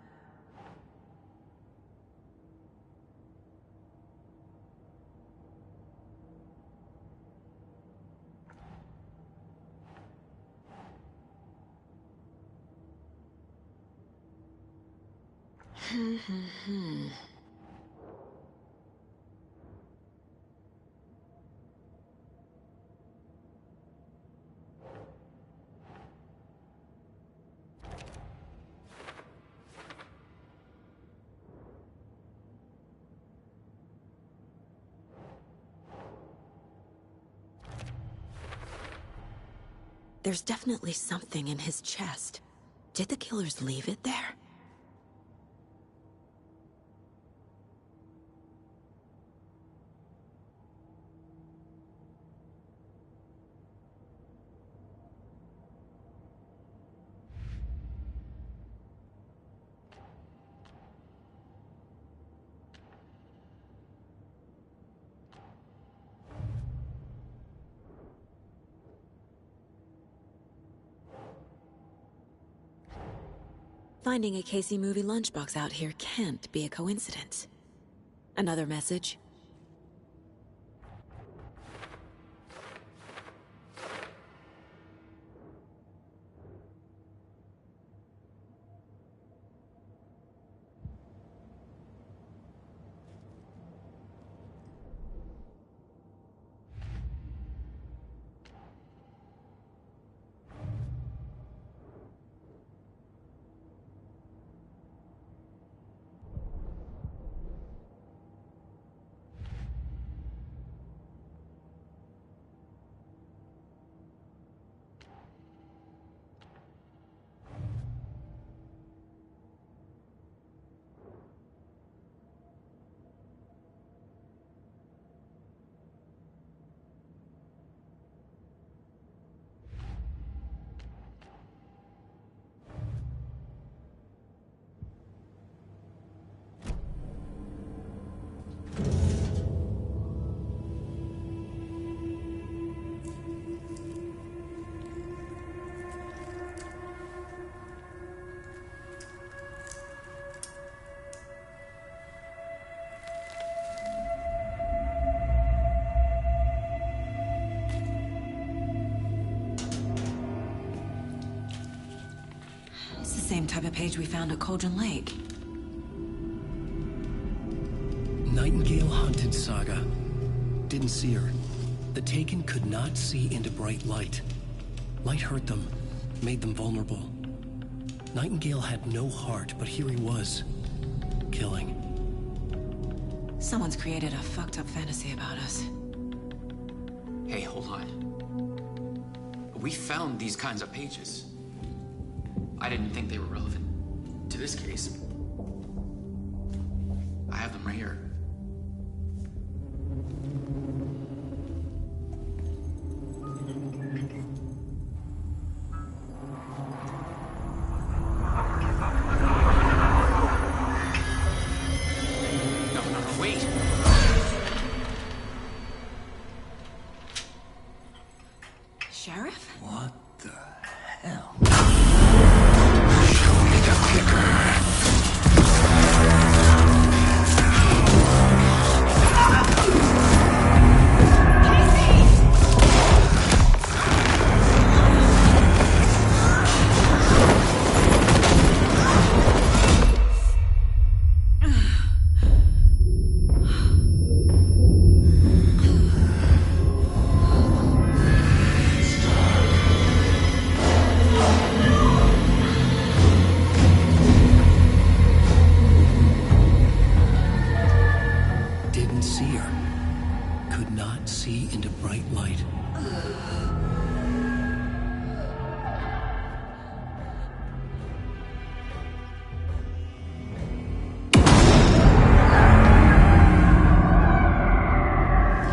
There's definitely something in his chest. Did the killers leave it there? Finding a Casey movie lunchbox out here can't be a coincidence. Another message? Same type of page we found at Cauldron Lake. Nightingale hunted Saga. Didn't see her. The Taken could not see into bright light. Light hurt them, made them vulnerable. Nightingale had no heart, but here he was, killing. Someone's created a fucked up fantasy about us. Hey, hold on. We found these kinds of pages. I didn't think they were relevant to this case. I have them right here. Sheriff? What the hell? Show me the clicker. Didn't see her. Could not see into bright light.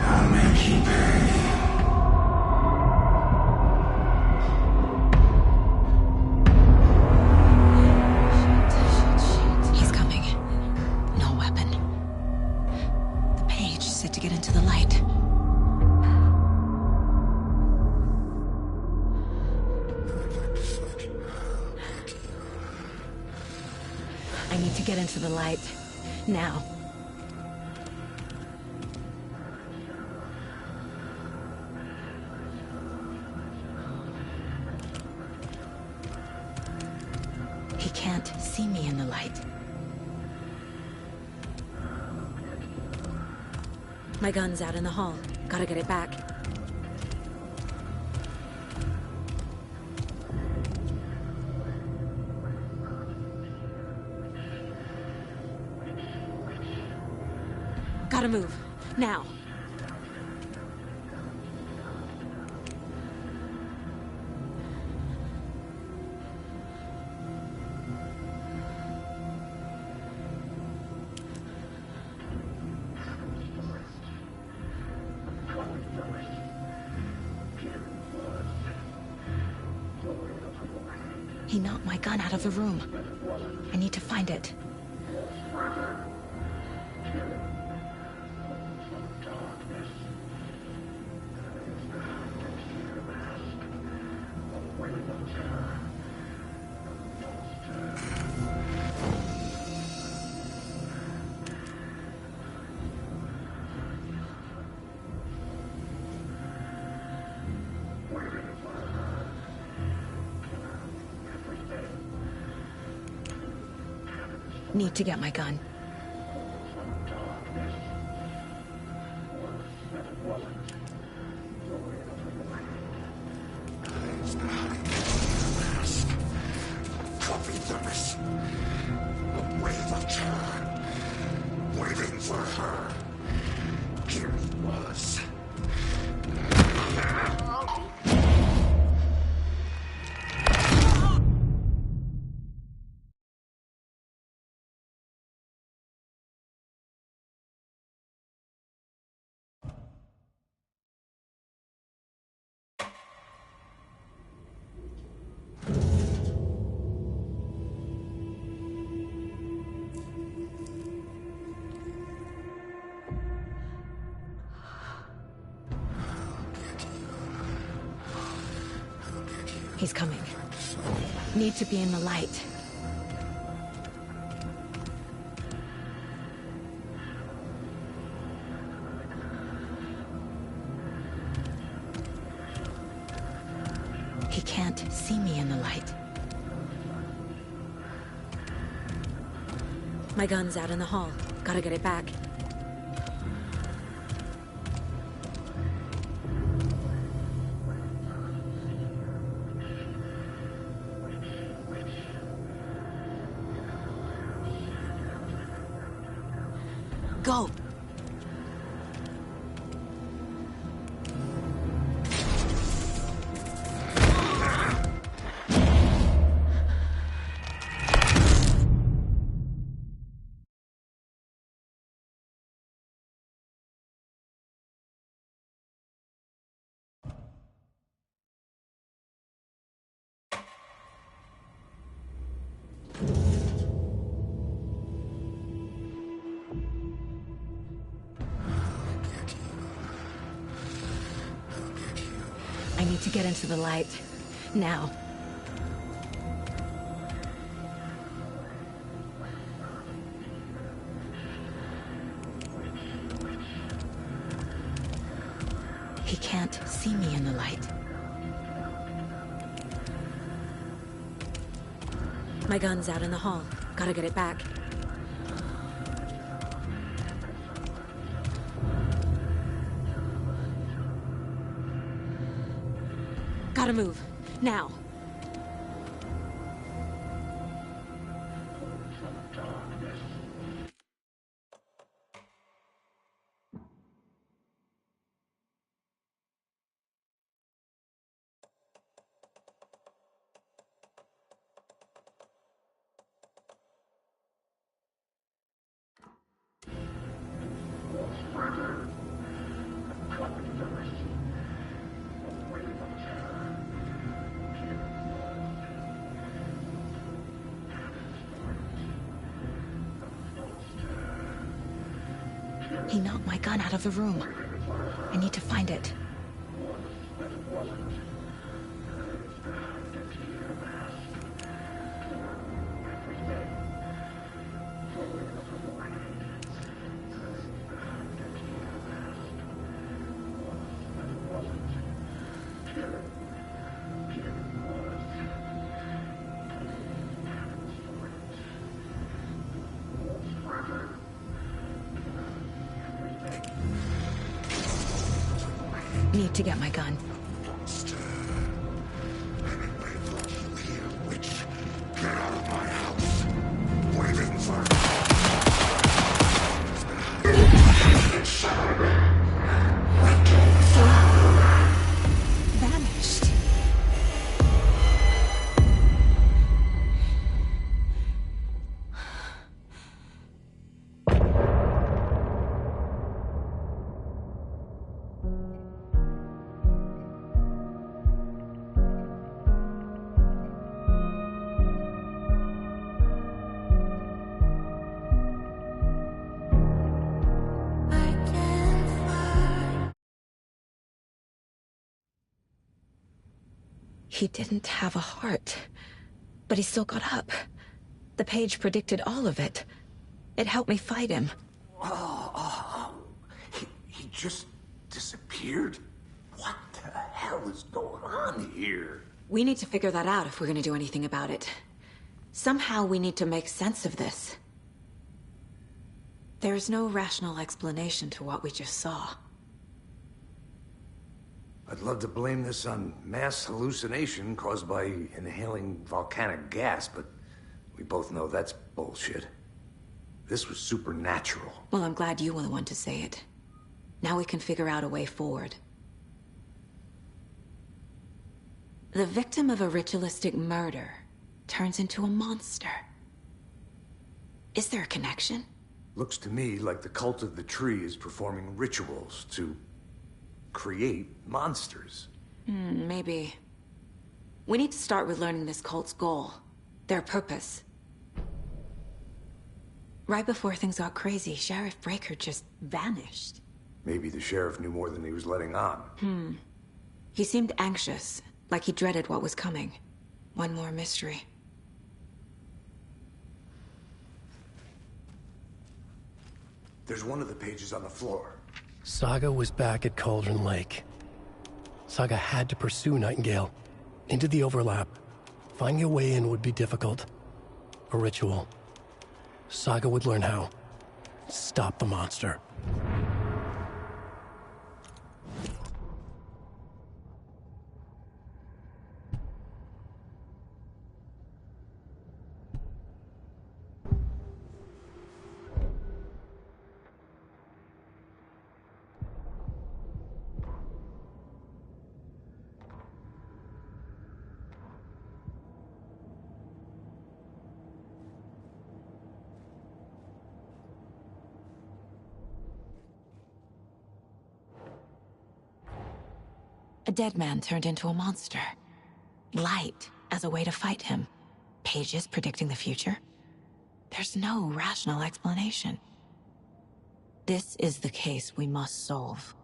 I'll make you pay. He's coming. No weapon. The page said to get into the light. I need to get into the light. Now. He can't see me in the light. My gun's out in the hall. Gotta get it back. Gotta move. Now. He knocked my gun out of the room. I need to find it. Need to get my gun. Copy this. A wave of terror. Waiting for her. Here he was. He's coming. Need to be in the light. He can't see me in the light. My gun's out in the hall. Gotta get it back. Go! I need to get into the light. Now. He can't see me in the light. My gun's out in the hall. Gotta get it back. Gotta move. Now. He knocked my gun out of the room. I need to find it. Need to get my gun. Get out of my house. Waiting for Vanished. He didn't have a heart, but he still got up. The page predicted all of it. It helped me fight him. He just disappeared? What the hell is going on here? We need to figure that out if we're gonna do anything about it. Somehow we need to make sense of this. There's no rational explanation to what we just saw. I'd love to blame this on mass hallucination caused by inhaling volcanic gas, but we both know that's bullshit. This was supernatural. Well, I'm glad you were the one to say it. Now we can figure out a way forward. The victim of a ritualistic murder turns into a monster. Is there a connection? Looks to me like the cult of the tree is performing rituals to create monsters. Maybe. We need to start with learning this cult's goal. Their purpose. Right before things got crazy, Sheriff Breaker just vanished. Maybe the sheriff knew more than he was letting on. He seemed anxious, like he dreaded what was coming. One more mystery. There's one of the pages on the floor. Saga was back at Cauldron Lake. Saga had to pursue Nightingale. Into the overlap. Finding a way in would be difficult. A ritual. Saga would learn how. Stop the monster. A dead man turned into a monster. Light as a way to fight him. Pages predicting the future. There's no rational explanation. This is the case we must solve.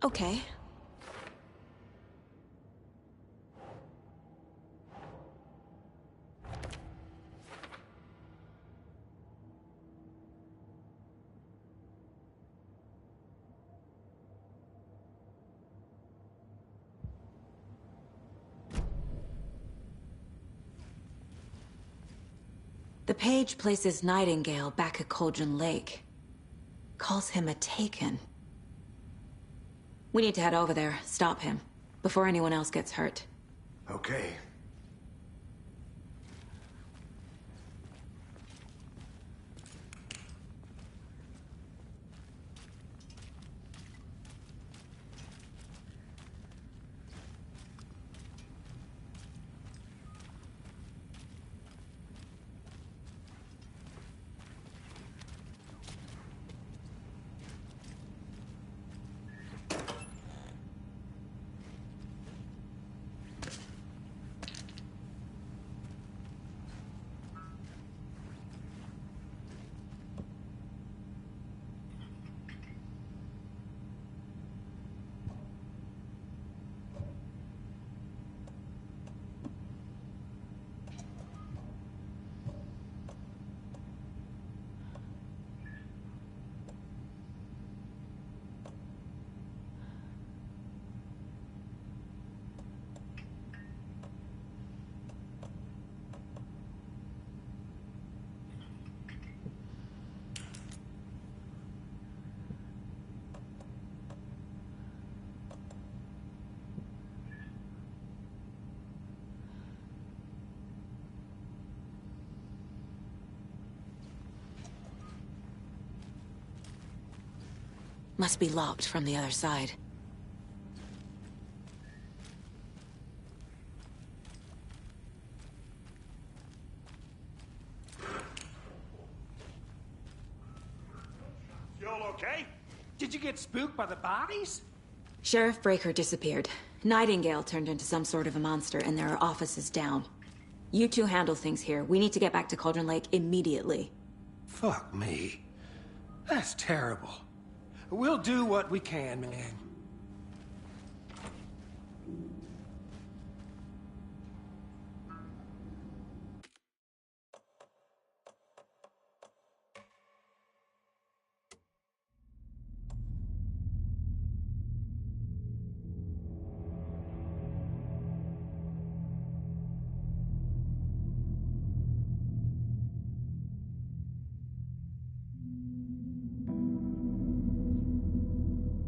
Okay. The page places Nightingale back at Cauldron Lake. Calls him a Taken. We need to head over there, stop him, before anyone else gets hurt. Okay. Must be locked from the other side. You all okay? Did you get spooked by the bodies? Sheriff Breaker disappeared. Nightingale turned into some sort of a monster, and there are offices down. You two handle things here. We need to get back to Cauldron Lake immediately. Fuck me. That's terrible. We'll do what we can, man.